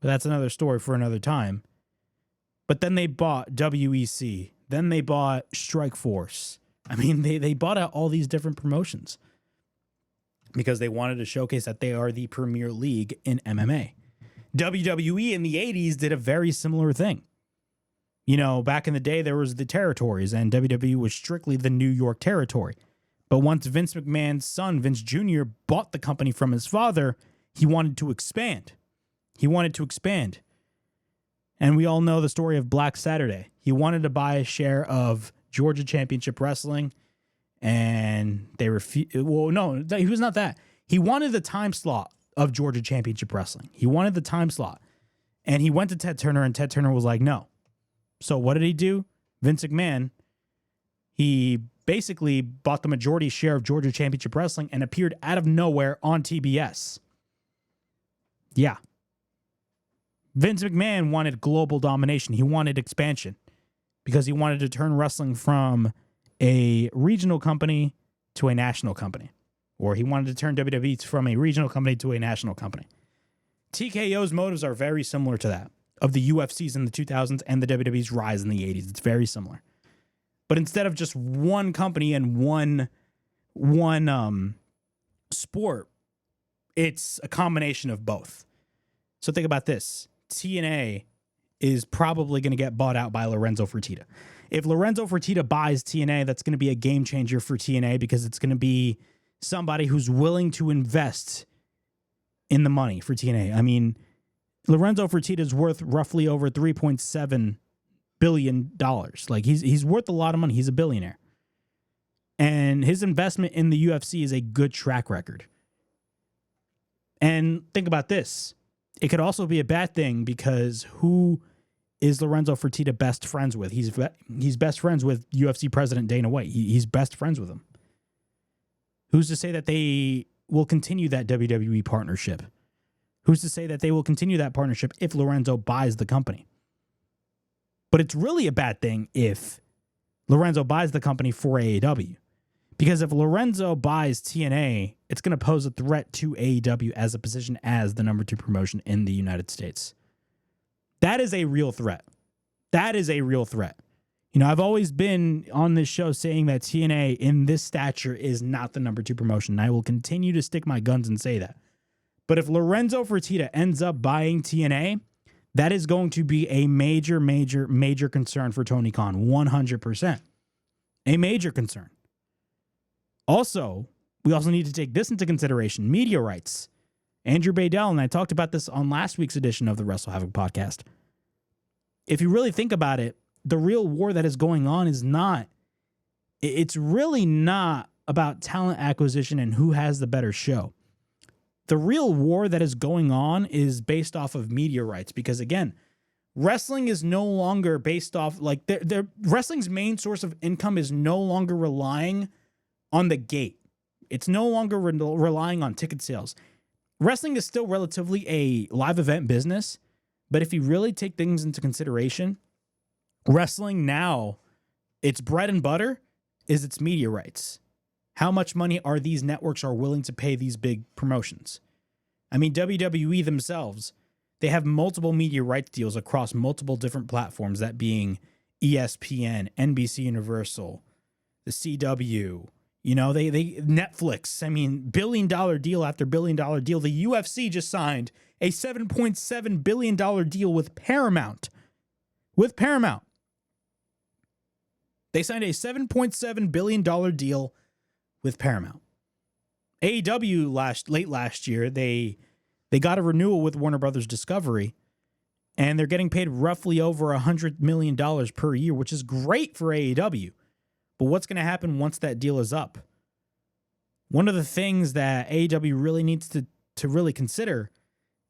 But that's another story for another time. But then they bought WEC. Then they bought Strike Force. They bought out all these different promotions because they wanted to showcase that they are the premier league in MMA. WWE in the 80s did a very similar thing. Back in the day, there was the territories, and WWE was strictly the New York territory. But once Vince McMahon's son, Vince Jr., bought the company from his father, he wanted to expand. And we all know the story of Black Saturday. He wanted to buy a share of Georgia Championship Wrestling, and they refused. Well, no, he was not that. He wanted the time slot of Georgia Championship Wrestling. He wanted the time slot. And he went to Ted Turner, and Ted Turner was like, no. So what did he do? Vince McMahon, he basically bought the majority share of Georgia Championship Wrestling and appeared out of nowhere on TBS. Yeah. Vince McMahon wanted global domination. He wanted expansion because he wanted to turn wrestling from a regional company to a national company. Or he wanted to turn WWE from a regional company to a national company. TKO's motives are very similar to that of the UFCs in the 2000s and the WWE's rise in the 80s. It's very similar. But instead of just one company and one sport, it's a combination of both. So think about this. TNA is probably going to get bought out by Lorenzo Fertitta. If Lorenzo Fertitta buys TNA, that's going to be a game changer for TNA because it's going to be somebody who's willing to invest in the money for TNA. Lorenzo Fertitta is worth roughly over $3.7 billion. Like he's worth a lot of money. He's a billionaire. And his investment in the UFC is a good track record. And think about this. It could also be a bad thing because who is Lorenzo Fertitta best friends with? He's best friends with UFC president Dana White. He's best friends with him. Who's to say that they will continue that WWE partnership? Who's to say that they will continue that partnership if Lorenzo buys the company? But it's really a bad thing if Lorenzo buys the company for AEW. Because if Lorenzo buys TNA, it's going to pose a threat to AEW as a position as the number 2 promotion in the United States. That is a real threat. I've always been on this show saying that TNA in this stature is not the number 2 promotion. And I will continue to stick my guns and say that. But if Lorenzo Fertitta ends up buying TNA, that is going to be a major, major, major concern for Tony Khan. 100%. A major concern. Also, we also need to take this into consideration. Media rights. Andrew Badell, and I talked about this on last week's edition of the WrestleHavoc podcast. If you really think about it, the real war that is going on is not, it's really not about talent acquisition and who has the better show. The real war that is going on is based off of media rights because, again, wrestling is no longer based off, wrestling's main source of income is no longer relying on the gate. It's no longer relying on ticket sales. Wrestling is still relatively a live event business, but if you really take things into consideration, wrestling now, its bread and butter is its media rights. How much money are these networks are willing to pay these big promotions? WWE themselves, they have multiple media rights deals across multiple different platforms, that being ESPN, NBC Universal, the CW, they Netflix. $billion deal after $1 billion deal. The UFC just signed a $7.7 billion deal with Paramount. They signed a $7.7 billion deal with Paramount. AEW late last year, they got a renewal with Warner Brothers Discovery, and they're getting paid roughly over $100 million per year, which is great for AEW. But what's going to happen once that deal is up? One of the things that AEW really needs to really consider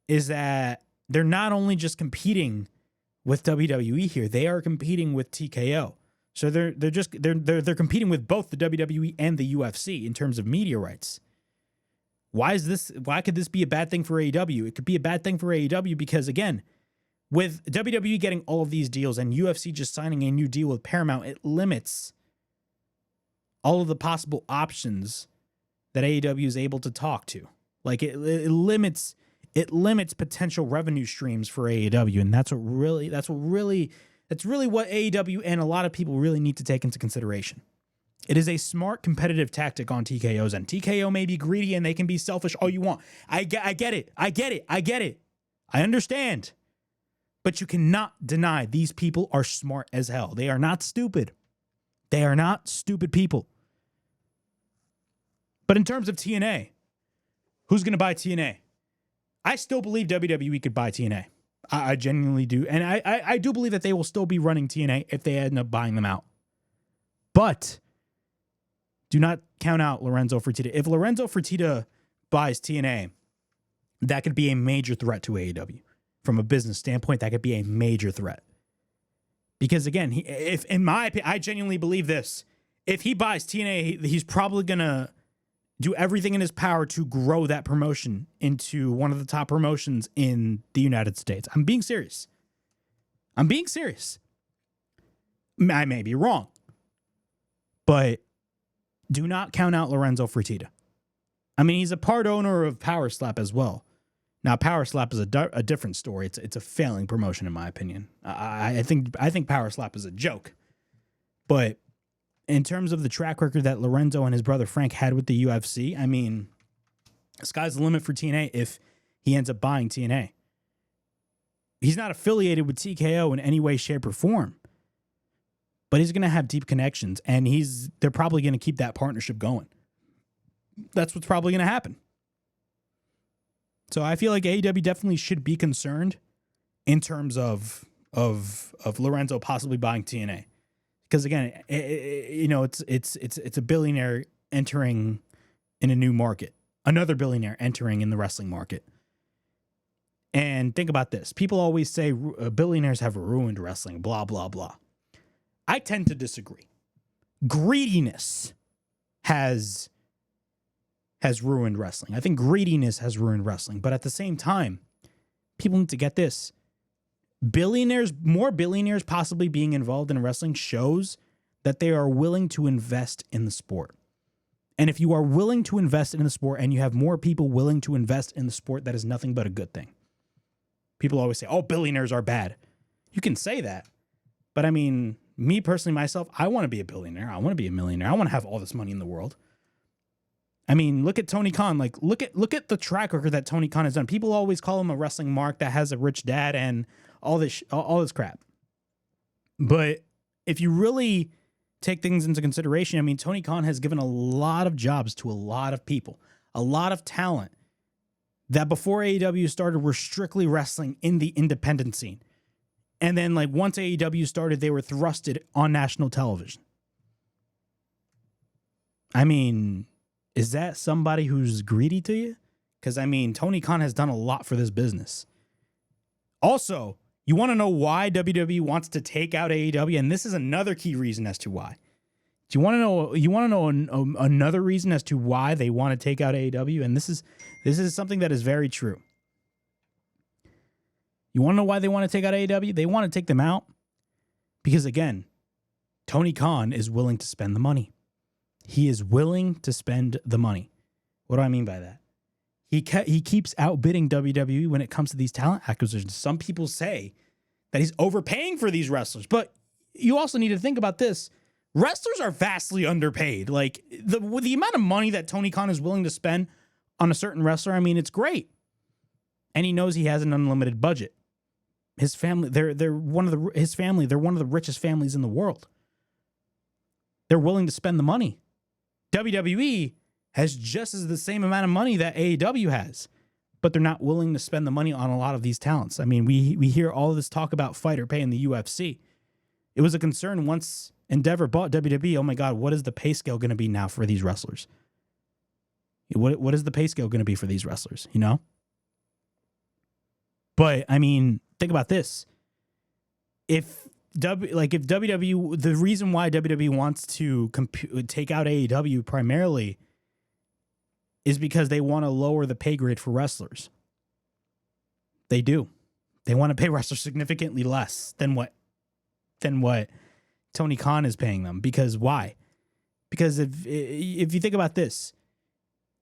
is that they're not only just competing with WWE here, they are competing with TKO. So they're competing with both the WWE and the UFC in terms of media rights. Why could this be a bad thing for AEW? It could be a bad thing for AEW because, again, with WWE getting all of these deals and UFC just signing a new deal with Paramount, it limits all of the possible options that AEW is able to talk to. Like it limits potential revenue streams for AEW, and that's really what AEW and a lot of people really need to take into consideration. It is a smart competitive tactic on TKO's end. TKO may be greedy and they can be selfish all you want. I get it. I understand. But you cannot deny these people are smart as hell. They are not stupid. They are not stupid people. But in terms of TNA, who's going to buy TNA? I still believe WWE could buy TNA. I genuinely do. And I do believe that they will still be running TNA if they end up buying them out. But do not count out Lorenzo Fertitta. If Lorenzo Fertitta buys TNA, that could be a major threat to AEW. From a business standpoint, that could be a major threat. Because again, if in my opinion, I genuinely believe this. If he buys TNA, he's probably going to do everything in his power to grow that promotion into one of the top promotions in the United States. I'm being serious. I may be wrong. But do not count out Lorenzo Fertitta. I mean, he's a part owner of Power Slap as well. Now, Power Slap is a different story. It's a failing promotion, in my opinion. I think Power Slap is a joke. But in terms of the track record that Lorenzo and his brother Frank had with the UFC, I mean, sky's the limit for TNA if he ends up buying TNA. He's not affiliated with TKO in any way, shape, or form. But he's going to have deep connections, and they're probably going to keep that partnership going. That's what's probably going to happen. So I feel like AEW definitely should be concerned in terms of Lorenzo possibly buying TNA, because again, it's a billionaire entering in a new market, another billionaire entering in the wrestling market. And think about this: people always say billionaires have ruined wrestling, blah blah blah. I tend to disagree. Greediness has ruined wrestling. I think greediness has ruined wrestling. But at the same time, people need to get this. More billionaires possibly being involved in wrestling shows that they are willing to invest in the sport. And if you are willing to invest in the sport and you have more people willing to invest in the sport, that is nothing but a good thing. People always say, oh, billionaires are bad. You can say that. But I mean, me personally, myself, I want to be a billionaire. I want to be a millionaire. I want to have all this money in the world. I mean, look at Tony Khan. Like, look at the track record that Tony Khan has done. People always call him a wrestling mark that has a rich dad and all this crap. But if you really take things into consideration, I mean, Tony Khan has given a lot of jobs to a lot of people, a lot of talent that before AEW started were strictly wrestling in the independent scene. And then, like, once AEW started, they were thrusted on national television. I mean, is that somebody who's greedy to you? Because, I mean, Tony Khan has done a lot for this business. Also, you want to know why WWE wants to take out AEW? And this is another key reason as to why. Do you want to know? You want to know another reason as to why they want to take out AEW? And this is something that is very true. You want to know why they want to take out AEW? They want to take them out because, again, Tony Khan is willing to spend the money. He is willing to spend the money. What do I mean by that? He keeps outbidding WWE when it comes to these talent acquisitions. Some people say that he's overpaying for these wrestlers, but you also need to think about this. Wrestlers are vastly underpaid. Like the amount of money that Tony Khan is willing to spend on a certain wrestler, I mean, it's great. And he knows he has an unlimited budget. His family, they're one of the richest families in the world. They're willing to spend the money. WWE has just as the same amount of money that AEW has, but they're not willing to spend the money on a lot of these talents. I mean, we hear all of this talk about fighter pay in the UFC. It was a concern once Endeavor bought WWE. Oh my God, what is the pay scale going to be now for these wrestlers? What is the pay scale going to be for these wrestlers, you know? But, I mean, think about this. If WWE, the reason why WWE wants to take out AEW primarily is because they want to lower the pay grade for wrestlers. They do. They want to pay wrestlers significantly less than what Tony Khan is paying them. Because why? Because if you think about this,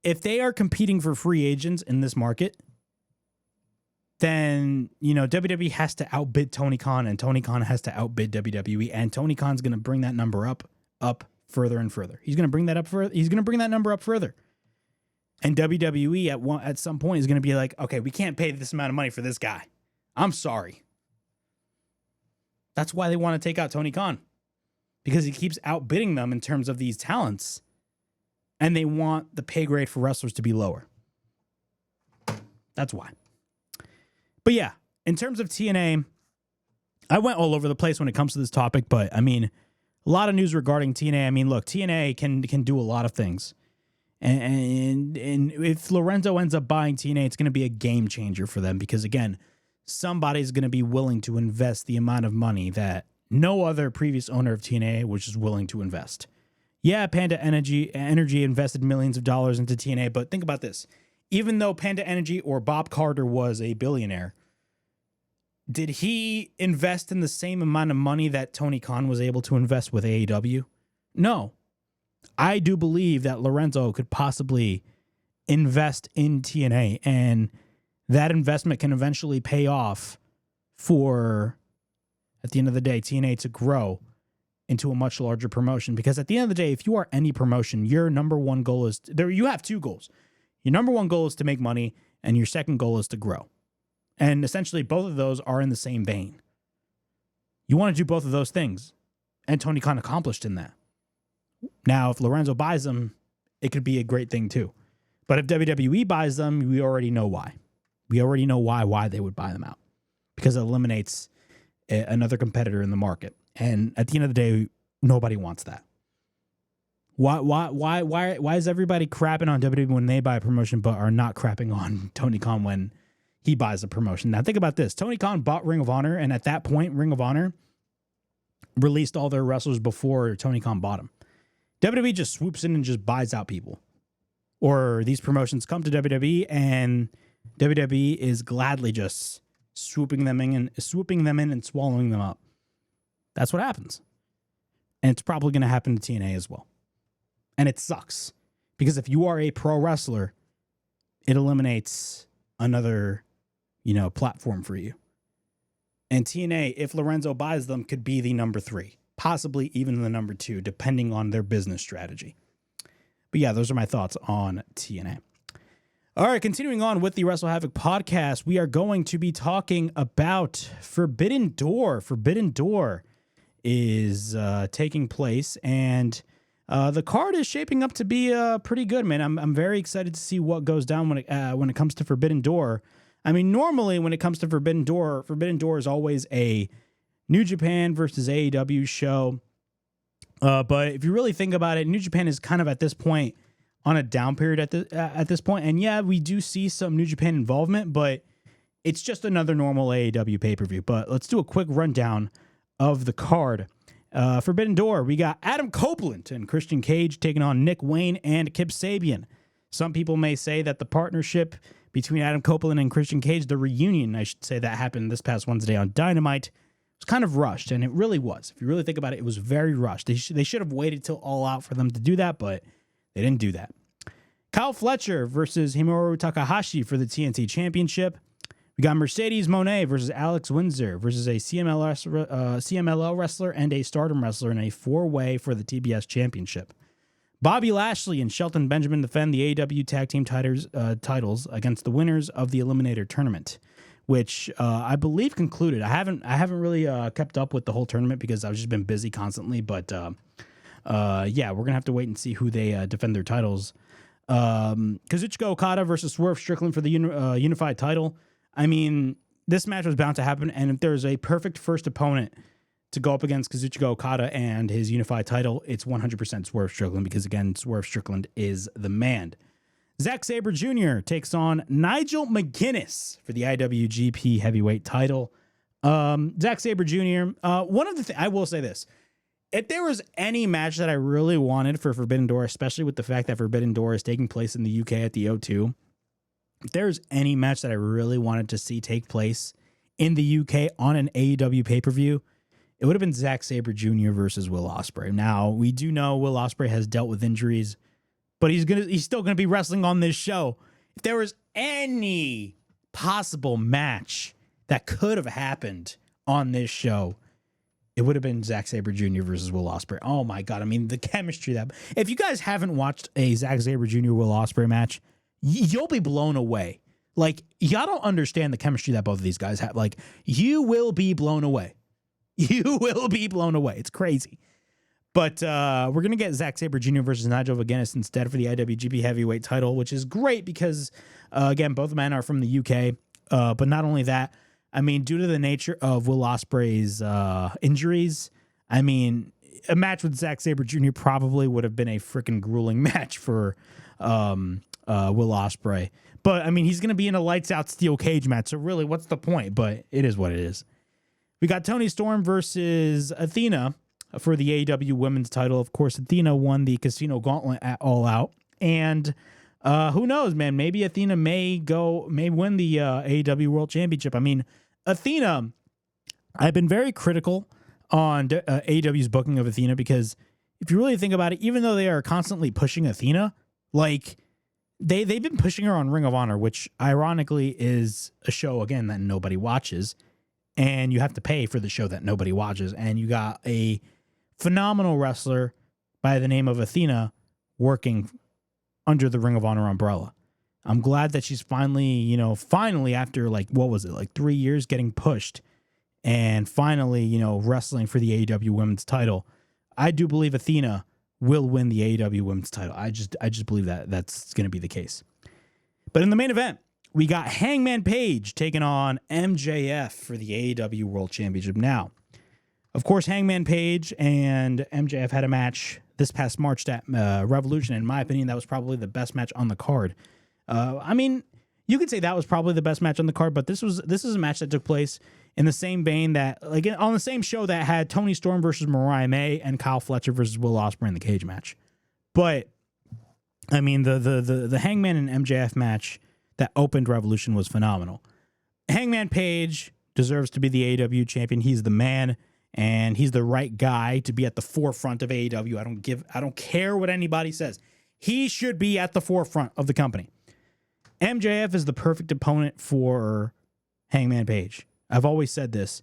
if they are competing for free agents in this market, then, you know, WWE has to outbid Tony Khan, and Tony Khan has to outbid WWE, and Tony Khan's going to bring that number up further and further. He's going to bring that up further. He's going to bring that number up further. And WWE at some point is going to be like, okay, we can't pay this amount of money for this guy. I'm sorry. That's why they want to take out Tony Khan, because he keeps outbidding them in terms of these talents, and they want the pay grade for wrestlers to be lower. That's why. But yeah, in terms of TNA, I went all over the place when it comes to this topic, but I mean, a lot of news regarding TNA. I mean, look, TNA can do a lot of things. And if Lorenzo ends up buying TNA, it's going to be a game changer for them because, again, somebody's going to be willing to invest the amount of money that no other previous owner of TNA was willing to invest. Yeah, Panda Energy invested millions of dollars into TNA, but think about this. Even though Panda Energy or Bob Carter was a billionaire, did he invest in the same amount of money that Tony Khan was able to invest with AEW? No. I do believe that Lorenzo could possibly invest in TNA, and that investment can eventually pay off for, at the end of the day, TNA to grow into a much larger promotion. Because at the end of the day, if you are any promotion, your number one goal is you have two goals. Your number one goal is to make money, and your second goal is to grow. And essentially, both of those are in the same vein. You want to do both of those things, and Tony Khan accomplished in that. Now, if Lorenzo buys them, it could be a great thing too. But if WWE buys them, we already know why. We already know why they would buy them out, because it eliminates another competitor in the market. And at the end of the day, nobody wants that. Why is everybody crapping on WWE when they buy a promotion, but are not crapping on Tony Khan when he buys a promotion? Now think about this. Tony Khan bought Ring of Honor, and at that point, Ring of Honor released all their wrestlers before Tony Khan bought them. WWE just swoops in and just buys out people. Or these promotions come to WWE, and WWE is gladly just swooping them in and swallowing them up. That's what happens. And it's probably going to happen to TNA as well. And it sucks, because if you are a pro wrestler, it eliminates another, platform for you. And TNA, if Lorenzo buys them, could be the number 3, possibly even the number 2, depending on their business strategy. But yeah, those are my thoughts on TNA. All right, continuing on with the WrestleHavoc podcast, we are going to be talking about Forbidden Door. Forbidden Door is taking place, and the card is shaping up to be pretty good, man. I'm very excited to see what goes down when it comes to Forbidden Door. I mean, normally when it comes to Forbidden Door is always a New Japan versus AEW show. But if you really think about it, New Japan is kind of at this point on a down period at this point. And yeah, we do see some New Japan involvement, but it's just another normal AEW pay-per-view. But let's do a quick rundown of the card. Forbidden Door, we got Adam Copeland and Christian Cage taking on Nick Wayne and Kip Sabian. Some people may say that the partnership between Adam Copeland and Christian Cage, the reunion, I should say, that happened this past Wednesday on Dynamite, was kind of rushed, and it really was. If you really think about it, it was very rushed. They should have waited till All Out for them to do that, but they didn't do that. Kyle Fletcher versus Himuro Takahashi for the TNT Championship. We got Mercedes Moné versus Alex Windsor versus a CMLL wrestler and a Stardom wrestler in a 4-way for the TBS Championship. Bobby Lashley and Shelton Benjamin defend the AEW Tag Team titles against the winners of the Eliminator Tournament, which I believe concluded. I haven't really kept up with the whole tournament because I've just been busy constantly, but yeah, we're gonna have to wait and see who they defend their titles. Kazuchika Okada versus Swerve Strickland for the unified title. I mean, this match was bound to happen, and if there's a perfect first opponent to go up against Kazuchika Okada and his unified title, it's 100% Swerve Strickland, because again, Swerve Strickland is the man. Zack Sabre Jr. takes on Nigel McGuinness for the IWGP Heavyweight title. Zack Sabre Jr. One of the things I will say this: if there was any match that I really wanted for Forbidden Door, especially with the fact that Forbidden Door is taking place in the UK at the O2, if there's any match that I really wanted to see take place in the UK on an AEW pay-per-view, it would have been Zack Sabre Jr. versus Will Ospreay. Now, we do know Will Ospreay has dealt with injuries, but he's still gonna be wrestling on this show. If there was any possible match that could have happened on this show, it would have been Zack Sabre Jr. versus Will Ospreay. Oh my God. I mean, the chemistry that... If you guys haven't watched a Zack Sabre Jr. Will Ospreay match, you'll be blown away. Like, y'all don't understand the chemistry that both of these guys have. Like, you will be blown away. You will be blown away. It's crazy. But we're going to get Zack Sabre Jr. versus Nigel McGuinness instead for the IWGP Heavyweight title, which is great because, again, both men are from the UK. But not only that, I mean, due to the nature of Will Ospreay's injuries, I mean, a match with Zack Sabre Jr. probably would have been a freaking grueling match for Will Ospreay. But, I mean, he's going to be in a lights-out steel cage match, so really, what's the point? But it is what it is. We got Toni Storm versus Athena for the AEW Women's title. Of course, Athena won the Casino Gauntlet at All Out. And who knows, man? Maybe Athena may win the AEW World Championship. I mean, Athena, I've been very critical on AEW's booking of Athena because if you really think about it, even though they are constantly pushing Athena, like they've been pushing her on Ring of Honor, which ironically is a show, again, that nobody watches. And you have to pay for the show that nobody watches. And you got a phenomenal wrestler by the name of Athena working under the Ring of Honor umbrella. I'm glad that she's finally after like, what was it, like 3 years getting pushed and finally, wrestling for the AEW Women's title. I do believe Athena will win the AEW Women's title. I just believe that that's going to be the case. But in the main event, we got Hangman Page taking on MJF for the AEW World Championship. Now, of course, Hangman Page and MJF had a match this past March at Revolution. In my opinion, that was probably the best match on the card. I mean, you could say that was probably the best match on the card, but this is a match that took place in the same vein that, like, on the same show that had Toni Storm versus Mariah May and Kyle Fletcher versus Will Ospreay in the cage match. But I mean, the Hangman and MJF match that opened Revolution was phenomenal. Hangman Page deserves to be the AEW champion. He's the man, and he's the right guy to be at the forefront of AEW. I don't care what anybody says. He should be at the forefront of the company. MJF is the perfect opponent for Hangman Page. I've always said this.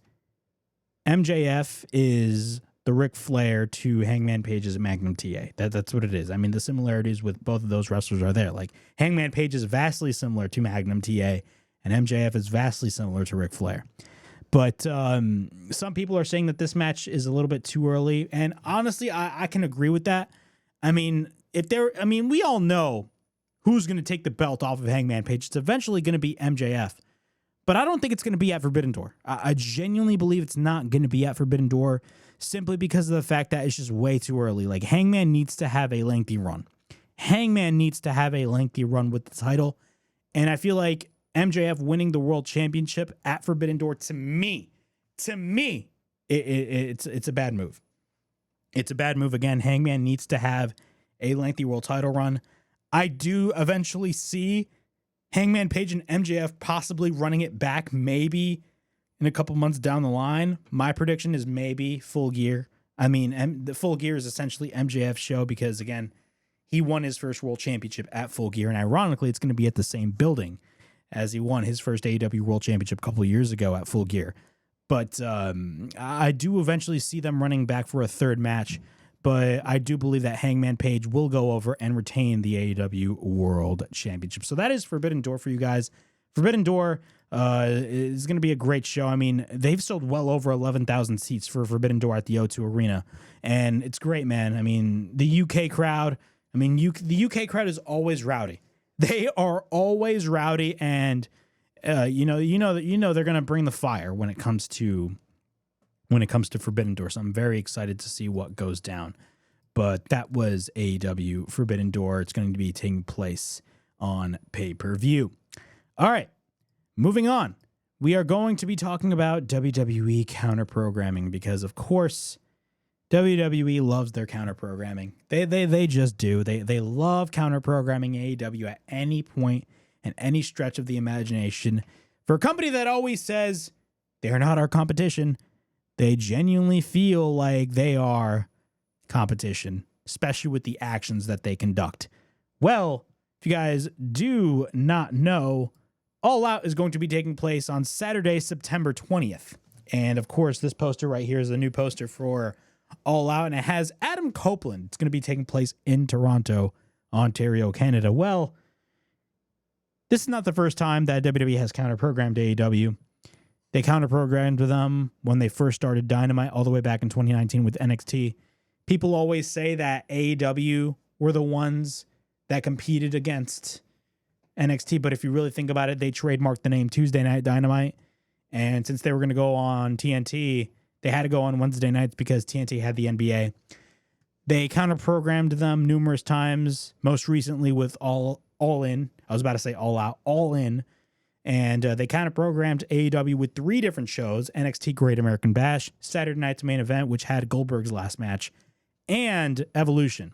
MJF is the Ric Flair to Hangman Page's Magnum TA. That's what it is. I mean, the similarities with both of those wrestlers are there. Like, Hangman Page is vastly similar to Magnum TA, and MJF is vastly similar to Ric Flair. But some people are saying that this match is a little bit too early, and honestly, I can agree with that. I mean, we all know who's going to take the belt off of Hangman Page. It's eventually going to be MJF. But I don't think it's going to be at Forbidden Door. I genuinely believe it's not going to be at Forbidden Door simply because of the fact that it's just way too early. Like, Hangman needs to have a lengthy run. Hangman needs to have a lengthy run with the title. And I feel like MJF winning the World Championship at Forbidden Door, to me, it's a bad move. It's a bad move. Again, Hangman needs to have a lengthy world title run. I do eventually see Hangman Page and MJF possibly running it back maybe in a couple months down the line. My prediction is maybe Full Gear. I mean, the Full Gear is essentially MJF's show because, again, he won his first World Championship at Full Gear, and ironically, it's going to be at the same building as he won his first AEW World Championship a couple of years ago at Full Gear. But I do eventually see them running back for a third match, but I do believe that Hangman Page will go over and retain the AEW World Championship. So that is Forbidden Door for you guys. Forbidden Door, It's going to be a great show. I mean, they've sold well over 11,000 seats for Forbidden Door at the O2 Arena, and it's great, man. I mean, the UK crowd. I mean, the UK crowd is always rowdy. They are always rowdy, and you know they're going to bring the fire when it comes to Forbidden Door. So I'm very excited to see what goes down. But that was AEW Forbidden Door. It's going to be taking place on pay-per-view. All right, moving on. We are going to be talking about WWE counter-programming because, of course, WWE loves their counter-programming. They just do. They love counter-programming AEW at any point and any stretch of the imagination. For a company that always says they're not our competition, they genuinely feel like they are competition, especially with the actions that they conduct. Well, if you guys do not know, All Out is going to be taking place on Saturday, September 20th. And of course, this poster right here is the new poster for All Out, and it has Adam Copeland. It's going to be taking place in Toronto, Ontario, Canada. Well, this is not the first time that WWE has counter-programmed AEW. They counter-programmed them when they first started Dynamite all the way back in 2019 with NXT. People always say that AEW were the ones that competed against NXT, but if you really think about it, they trademarked the name Tuesday Night Dynamite, and since they were going to go on TNT, they had to go on Wednesday nights because TNT had the NBA. They counter-programmed them numerous times, most recently with All In. I was about to say All Out, All In. And they counter-programmed AEW with 3 different shows: NXT Great American Bash, Saturday Night's Main Event, which had Goldberg's last match, and Evolution.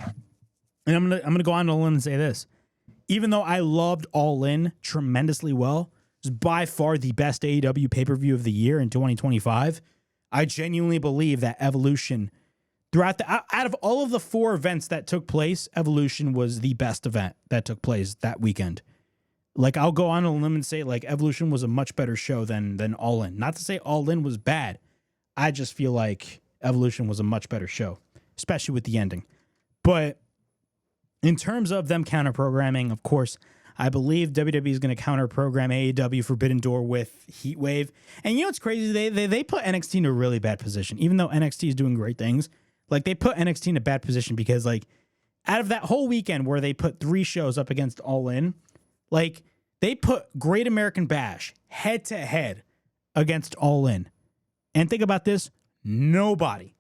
And I'm gonna go on a limb and say this. Even though I loved All In tremendously well, it was by far the best AEW pay-per-view of the year in 2025, I genuinely believe that Evolution, out of all of the 4 events that took place, Evolution was the best event that took place that weekend. Like, I'll go on a limb and say, like, Evolution was a much better show than All In. Not to say All In was bad. I just feel like Evolution was a much better show, especially with the ending. But in terms of them counter-programming, of course, I believe WWE is going to counter-program AEW Forbidden Door with Heatwave. And you know what's crazy? They put NXT in a really bad position. Even though NXT is doing great things, like, they put NXT in a bad position because, like, out of that whole weekend where they put 3 shows up against All In, like, they put Great American Bash head-to-head against All In. And think about this, nobody,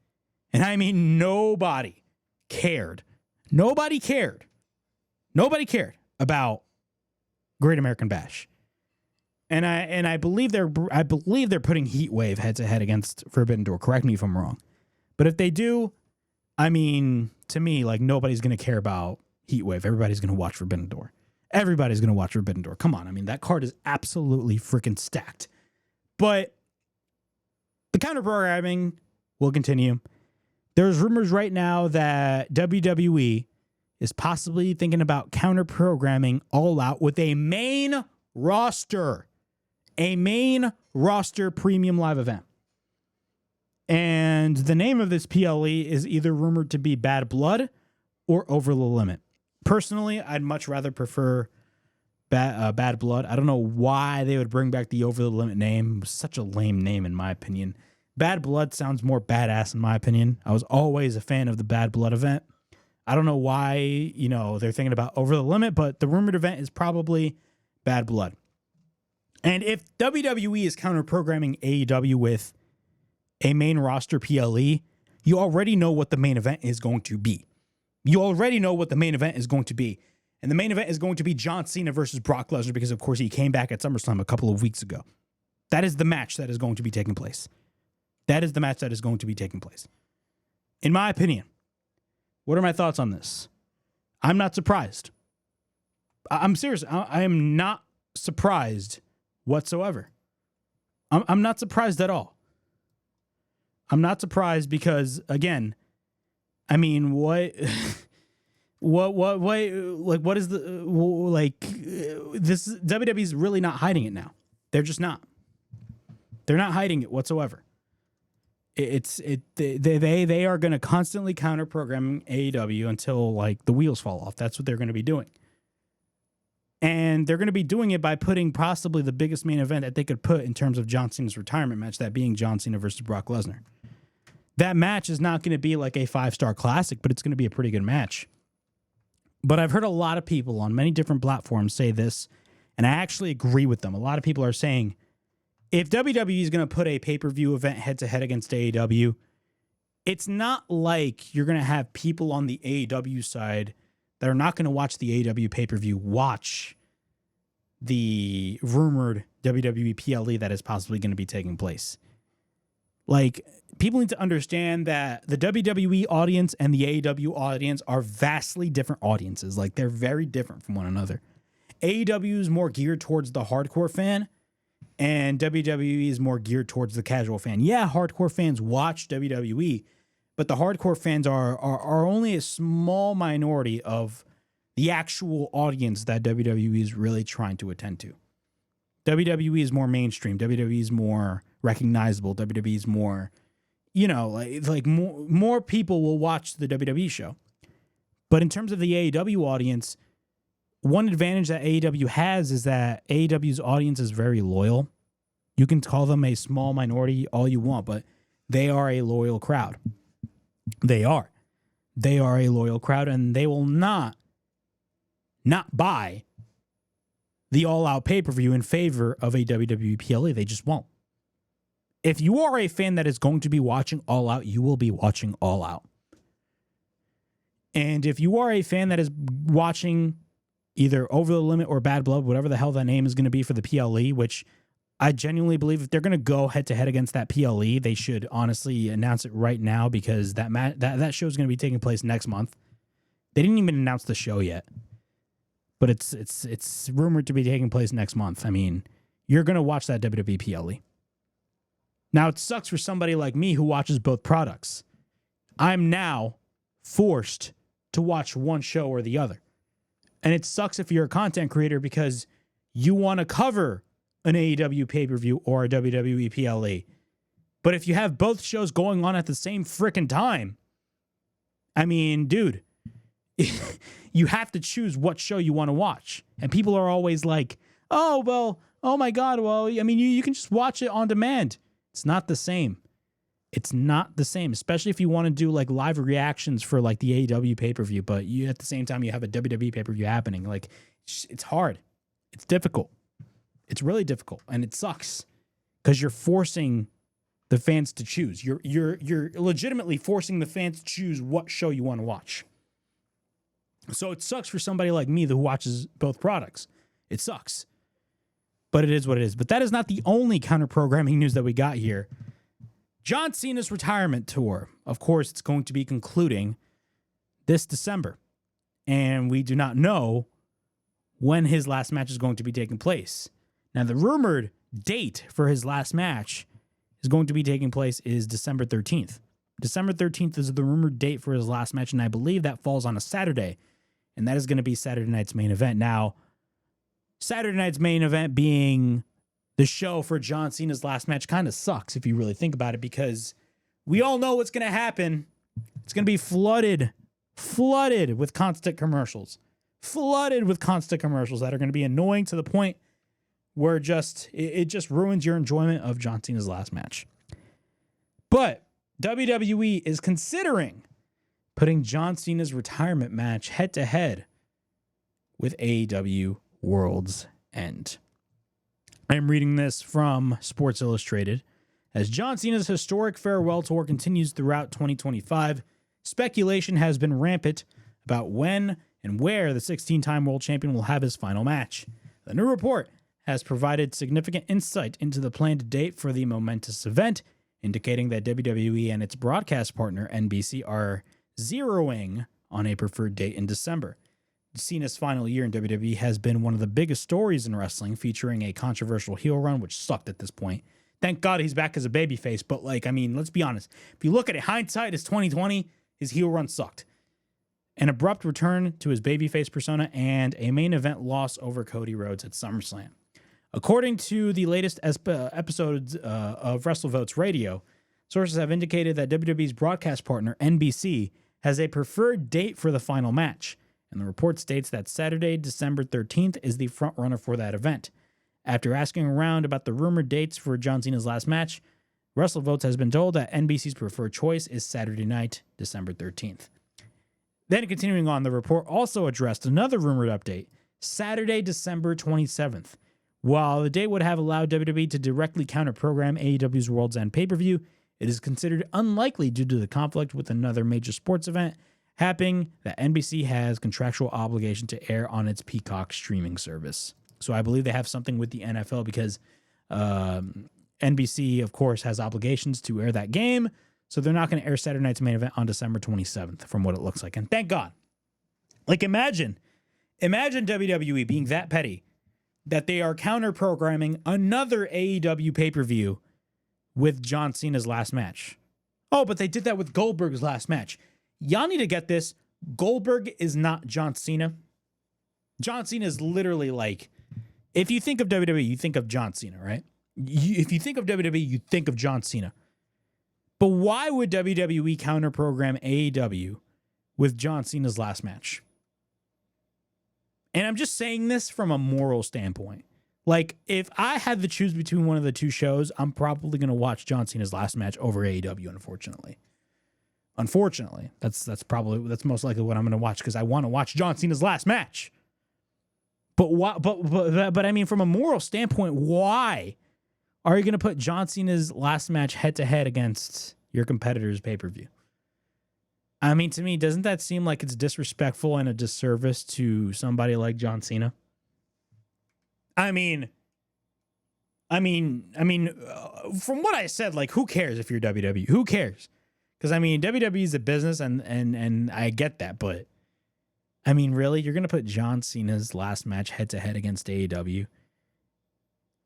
and I mean nobody, cared. Nobody cared about Great American Bash. And I believe they're putting Heatwave head-to-head against Forbidden Door. Correct me if I'm wrong. But if they do, I mean, to me, like, nobody's going to care about Heatwave. Everybody's going to watch Forbidden Door. Everybody's going to watch Forbidden Door. Come on. I mean, that card is absolutely freaking stacked. But the counter-programming will continue. There's rumors right now that WWE is possibly thinking about counter-programming All Out with a main roster premium live event. And the name of this PLE is either rumored to be Bad Blood or Over the Limit. Personally, I'd much rather prefer Bad Blood. I don't know why they would bring back the Over the Limit name. It was such a lame name, in my opinion. Bad Blood sounds more badass, in my opinion. I was always a fan of the Bad Blood event. I don't know why, they're thinking about Over the Limit, but the rumored event is probably Bad Blood. And if WWE is counter-programming AEW with a main roster PLE, you already know what the main event is going to be. And the main event is going to be John Cena versus Brock Lesnar because, of course, he came back at SummerSlam a couple of weeks ago. That is the match that is going to be taking place. In my opinion, what are my thoughts on this? I'm not surprised. I'm serious. I am not surprised whatsoever. I'm not surprised at all. I'm not surprised because, again, I mean, what is this? WWE's really not hiding it now. They're just not. They're not hiding it whatsoever. They are going to constantly counter program AEW until, like, the wheels fall off. That's what they're going to be doing. And they're going to be doing it by putting possibly the biggest main event that they could put in terms of John Cena's retirement match, that being John Cena versus Brock Lesnar. That match is not going to be like a 5-star classic, but it's going to be a pretty good match. But I've heard a lot of people on many different platforms say this, and I actually agree with them. A lot of people are saying, if WWE is going to put a pay-per-view event head-to-head against AEW, it's not like you're going to have people on the AEW side that are not going to watch the AEW pay-per-view watch the rumored WWE PLE that is possibly going to be taking place. Like, people need to understand that the WWE audience and the AEW audience are vastly different audiences. Like, they're very different from one another. AEW is more geared towards the hardcore fan, and WWE is more geared towards the casual fan. Yeah, hardcore fans watch WWE, but the hardcore fans are only a small minority of the actual audience that WWE is really trying to attend to. WWE is more mainstream. WWE is more recognizable. WWE is more, like more people will watch the WWE show. But in terms of the AEW audience, one advantage that AEW has is that AEW's audience is very loyal. You can call them a small minority all you want, but they are a loyal crowd. They are a loyal crowd, and they will not buy the all-out pay-per-view in favor of a WWE PLE. They just won't. If you are a fan that is going to be watching All Out, you will be watching All Out. And if you are a fan that is watching either Over the Limit or Bad Blood, whatever the hell that name is going to be for the PLE, which I genuinely believe if they're going to go head-to-head against that PLE, they should honestly announce it right now, because that show is going to be taking place next month. They didn't even announce the show yet, but it's rumored to be taking place next month. I mean, you're going to watch that WWE PLE. Now, it sucks for somebody like me who watches both products. I'm now forced to watch one show or the other. And it sucks if you're a content creator because you want to cover an AEW pay-per-view or a WWE PLE. But if you have both shows going on at the same freaking time, I mean, dude, you have to choose what show you want to watch. And people are always like, oh my God, I mean, you can just watch it on demand. It's not the same. It's not the same, especially if you want to do like live reactions for like the AEW pay-per-view, but you at the same time you have a WWE pay-per-view happening. Like, it's hard. It's difficult. It's really difficult, and it sucks because you're forcing the fans to choose. You're legitimately forcing the fans to choose what show you want to watch. So it sucks for somebody like me who watches both products. It sucks. But it is what it is. But that is not the only counter-programming news that we got here. John Cena's retirement tour, of course, it's going to be concluding this December. And we do not know when his last match is going to be taking place. Now, the rumored date for his last match is going to be taking place is December 13th. December 13th is the rumored date for his last match, and I believe that falls on a Saturday. And that is going to be Saturday night's main event. Now, Saturday night's main event being the show for John Cena's last match kind of sucks if you really think about it, because we all know what's going to happen. It's going to be flooded with constant commercials. Flooded with constant commercials that are going to be annoying to the point where it just ruins your enjoyment of John Cena's last match. But WWE is considering putting John Cena's retirement match head-to-head with AEW World's End. I am reading this from Sports Illustrated. As John Cena's historic farewell tour continues throughout 2025, speculation has been rampant about when and where the 16-time world champion will have his final match. The new report has provided significant insight into the planned date for the momentous event, indicating that WWE and its broadcast partner NBC are zeroing on a preferred date in December. Cena's final year in WWE has been one of the biggest stories in wrestling, featuring a controversial heel run, which sucked at this point. Thank God he's back as a babyface, but let's be honest. If you look at it, hindsight is 2020, his heel run sucked. An abrupt return to his babyface persona and a main event loss over Cody Rhodes at SummerSlam. According to the latest episodes of WrestleVotes Radio, sources have indicated that WWE's broadcast partner, NBC, has a preferred date for the final match, And the report states that Saturday, December 13th is the front runner for that event. After asking around about the rumored dates for John Cena's last match, WrestleVotes has been told that NBC's preferred choice is Saturday night, December 13th. Then continuing on, the report also addressed another rumored update, Saturday, December 27th. While the date would have allowed WWE to directly counter-program AEW's World's End pay-per-view, it is considered unlikely due to the conflict with another major sports event happening that NBC has contractual obligation to air on its Peacock streaming service. So I believe they have something with the NFL because NBC, of course, has obligations to air that game. So they're not going to air Saturday night's main event on December 27th, from what it looks like. And thank God. Like, imagine WWE being that petty that they are counter-programming another AEW pay-per-view with John Cena's last match. Oh, but they did that with Goldberg's last match. Y'all need to get this. Goldberg is not John Cena. John Cena is literally like, if you think of WWE, you think of John Cena, right? If you think of WWE, you think of John Cena. But why would WWE counter-program AEW with John Cena's last match? And I'm just saying this from a moral standpoint. Like, if I had to choose between one of the two shows, I'm probably going to watch John Cena's last match over AEW, unfortunately. Unfortunately. That's most likely what I'm going to watch because I want to watch John Cena's last match. But I mean, from a moral standpoint, why are you going to put John Cena's last match head-to-head against your competitor's pay-per-view? I mean, to me, doesn't that seem like it's disrespectful and a disservice to somebody like John Cena? I mean, from what I said, like, who cares if you're WWE? Who cares? Because, I mean, WWE is a business, and I get that, but, I mean, really? You're going to put John Cena's last match head-to-head against AEW?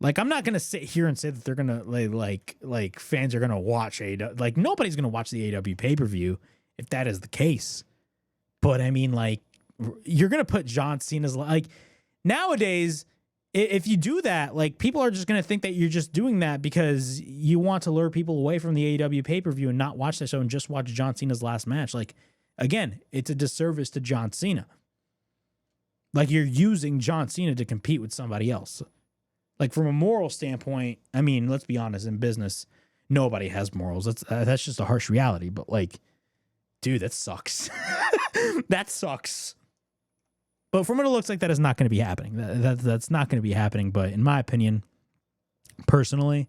Like, I'm not going to sit here and say that they're going to, like fans are going to watch AEW. Like, nobody's going to watch the AEW pay-per-view if that is the case. But, I mean, like, you're going to put John Cena's, like, nowadays, if you do that, like, people are just going to think that you're just doing that because you want to lure people away from the AEW pay-per-view and not watch that show and just watch John Cena's last match. Like, again, it's a disservice to John Cena. Like, you're using John Cena to compete with somebody else. Like, from a moral standpoint, I mean, let's be honest, in business, nobody has morals. That's just a harsh reality. But, like, dude, that sucks. That sucks. But from what it looks like, that is not going to be happening. That's not going to be happening. But in my opinion, personally,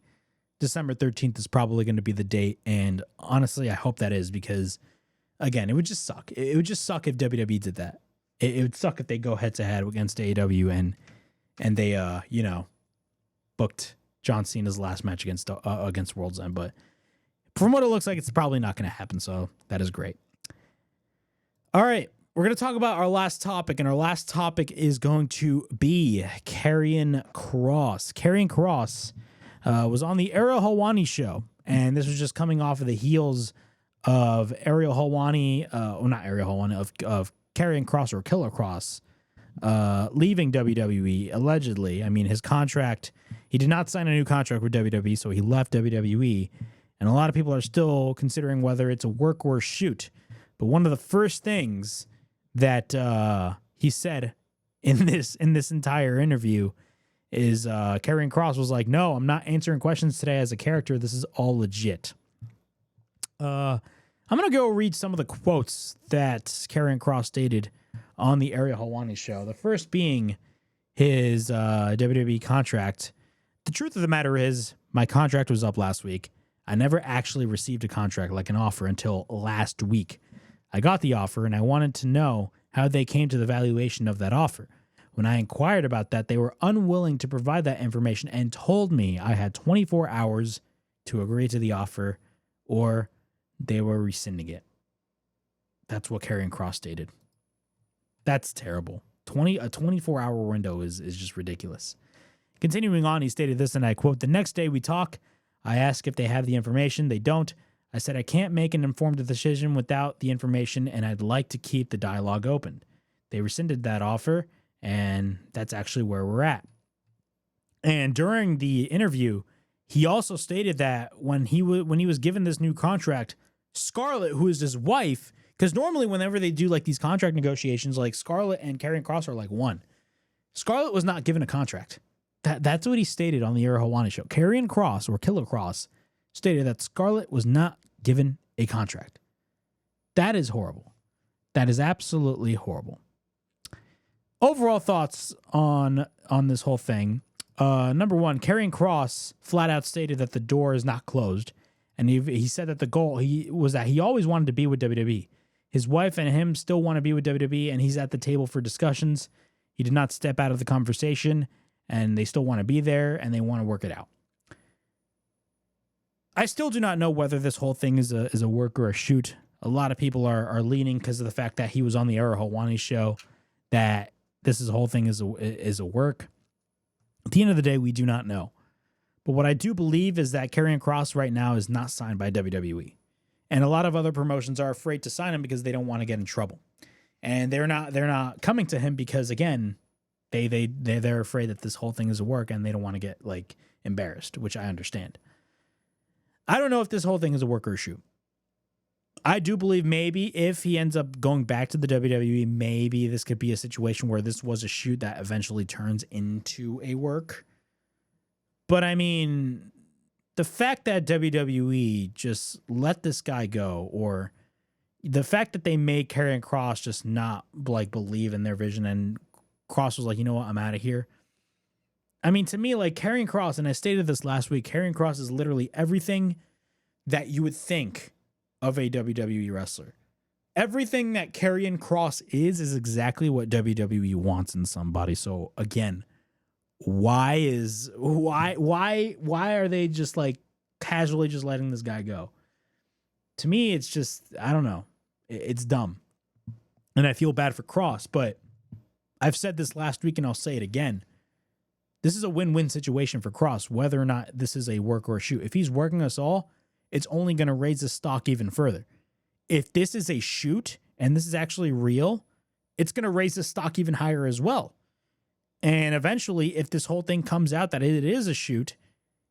December 13th is probably going to be the date. And honestly, I hope that is because, again, it would just suck. It would just suck if WWE did that. It would suck if they go head-to-head against AEW and they, booked John Cena's last match against World's End. But from what it looks like, it's probably not going to happen. So that is great. All right. We're going to talk about our last topic, and our last topic is going to be Karrion Kross. Karrion Kross was on the Ariel Helwani show, and this was just coming off of the heels of Ariel Helwani, not Ariel Helwani, of Karrion Kross or Killer Kross leaving WWE, allegedly. I mean, his contract, he did not sign a new contract with WWE, so he left WWE, and a lot of people are still considering whether it's a work or a shoot. But one of the first things that he said in this entire interview is Karrion Kross was like, "No, I'm not answering questions today as a character. This is all legit." I'm gonna go read some of the quotes that Karrion Kross stated on the Ariel Helwani show. The first being his WWE contract. The truth of the matter is, my contract was up last week. I never actually received a contract, like an offer, until last week. I got the offer, and I wanted to know how they came to the valuation of that offer. When I inquired about that, they were unwilling to provide that information and told me I had 24 hours to agree to the offer, or they were rescinding it. That's what Karrion Kross stated. That's terrible. A 24-hour window is just ridiculous. Continuing on, he stated this, and I quote, "The next day we talk. I ask if they have the information. They don't. I said I can't make an informed decision without the information, and I'd like to keep the dialogue open. They rescinded that offer, and that's actually where we're at." And during the interview, he also stated that when he was given this new contract, Scarlett, who is his wife, Because normally whenever they do like these contract negotiations, like Scarlett and Karrion Kross are like one. Scarlett was not given a contract. That's what he stated on the Era Hawani show. Karrion Kross or Killer Kross stated that Scarlett was not given a contract. That is horrible. That is absolutely horrible. Overall thoughts on this whole thing. Number one, Karrion Kross flat out stated that the door is not closed. And he said that the goal was that he always wanted to be with WWE. His wife and him still want to be with WWE, and he's at the table for discussions. He did not step out of the conversation, and they still want to be there, and they want to work it out. I still do not know whether this whole thing is a work or a shoot. A lot of people are leaning because of the fact that he was on the Era Hawani show, that this whole thing is a work. At the end of the day, we do not know. But what I do believe is that Karrion Kross right now is not signed by WWE. And a lot of other promotions are afraid to sign him because they don't want to get in trouble. And they're not coming to him because, again, they're afraid that this whole thing is a work and they don't want to get like embarrassed, which I understand. I don't know if this whole thing is a work or a shoot. I do believe maybe if he ends up going back to the WWE, maybe this could be a situation where this was a shoot that eventually turns into a work. But I mean, the fact that WWE just let this guy go, or the fact that they made Karrion Kross just not like believe in their vision, and Kross was like, you know what, I'm out of here. I mean, to me, like Karrion Kross, and I stated this last week, Karrion Kross is literally everything that you would think of a WWE wrestler. Everything that Karrion Kross is exactly what WWE wants in somebody. So again, why are they just like casually just letting this guy go? To me, it's just, I don't know. It's dumb. And I feel bad for Kross, but I've said this last week and I'll say it again. This is a win-win situation for Kross, whether or not this is a work or a shoot. If he's working us all, it's only going to raise the stock even further. If this is a shoot and this is actually real, it's going to raise the stock even higher as well. And eventually, if this whole thing comes out that it is a shoot,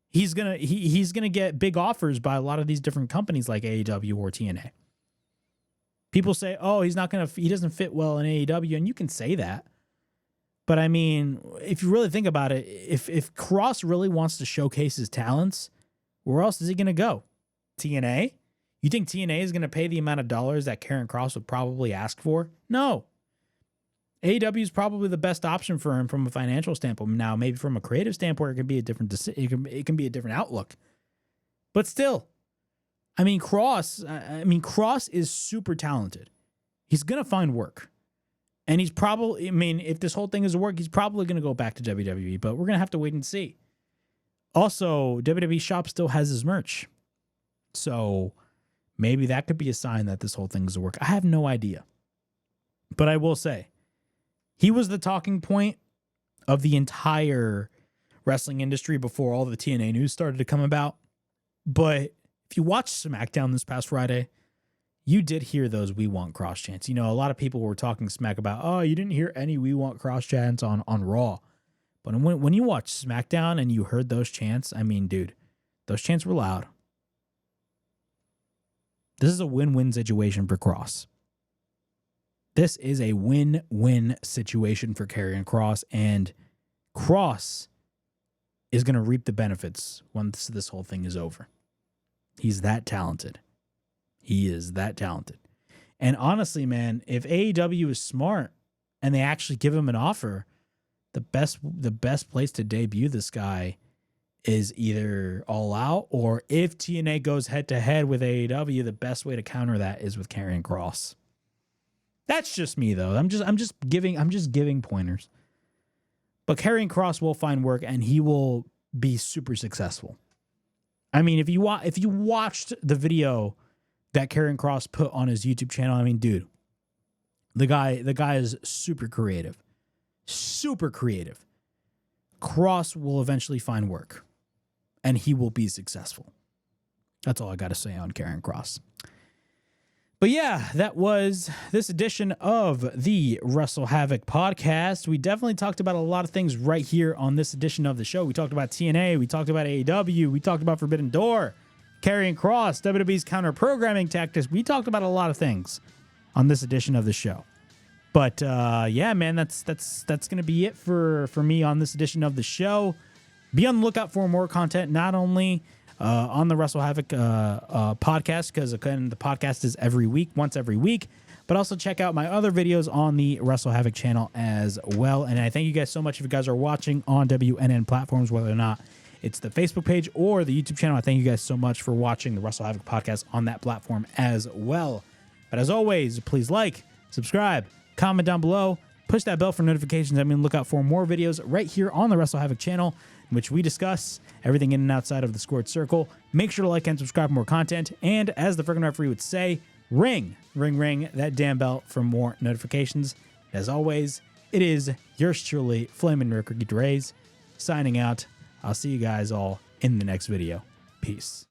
he's gonna get big offers by a lot of these different companies like AEW or TNA. People say, "Oh, he doesn't fit well in AEW," and you can say that. But I mean, if you really think about it, if Kross really wants to showcase his talents, where else is he gonna go? TNA? You think TNA is gonna pay the amount of dollars that Karrion Kross would probably ask for? No. AEW is probably the best option for him from a financial standpoint. Now, maybe from a creative standpoint, it can be a different it can be a different outlook. But still, I mean, Kross is super talented. He's gonna find work, and he's probably, I mean, if this whole thing is a work, he's probably gonna go back to WWE. But we're gonna have to wait and see. Also, WWE Shop still has his merch, so maybe that could be a sign that this whole thing is a work. I have no idea, but I will say, he was the talking point of the entire wrestling industry before all the TNA news started to come about. But if you watched SmackDown this past Friday, you did hear those "We Want Kross" chants. You know, a lot of people were talking smack about, oh, you didn't hear any "We Want Kross" chants on Raw. But when you watch SmackDown and you heard those chants, I mean, dude, those chants were loud. This is a win-win situation for Kross. This is a win-win situation for Karrion Kross, and Kross is going to reap the benefits once this whole thing is over. He's that talented. He is that talented. And honestly, man, if AEW is smart and they actually give him an offer, the best place to debut this guy is either All Out, or if TNA goes head-to-head with AEW, the best way to counter that is with Karrion Kross. That's just me, though. I'm just giving pointers. But Karrion Kross will find work, and he will be super successful. I mean, if you watched the video that Karrion Kross put on his YouTube channel, I mean, dude, the guy is super creative. Super creative. Kross will eventually find work, and he will be successful. That's all I got to say on Karrion Kross. But yeah, that was this edition of the WrestleHavoc podcast. We definitely talked about a lot of things right here on this edition of the show. We talked about TNA, we talked about AEW, we talked about Forbidden Door, Karrion Kross, WWE's counter-programming tactics. We talked about a lot of things. on this edition of the show. But yeah, man, that's gonna be it for me on this edition of the show. Be on the lookout for more content, not only on the WrestleHavoc podcast, because again, the podcast is once every week, but also check out my other videos on the WrestleHavoc channel as well. And I thank you guys so much if you guys are watching on WNN platforms, whether or not it's the Facebook page or the YouTube channel. I thank you guys so much for watching the WrestleHavoc podcast on that platform as well. But as always, please like, subscribe, comment down below, push that bell for notifications. I mean, look out for more videos right here on the WrestleHavoc channel, in which we discuss everything in and outside of the scored circle. Make sure to like and subscribe for more content. And as the freaking referee would say, ring that damn bell for more notifications. As always, it is yours truly, Flamin' Ricky Reyes, signing out. I'll see you guys all in the next video. Peace.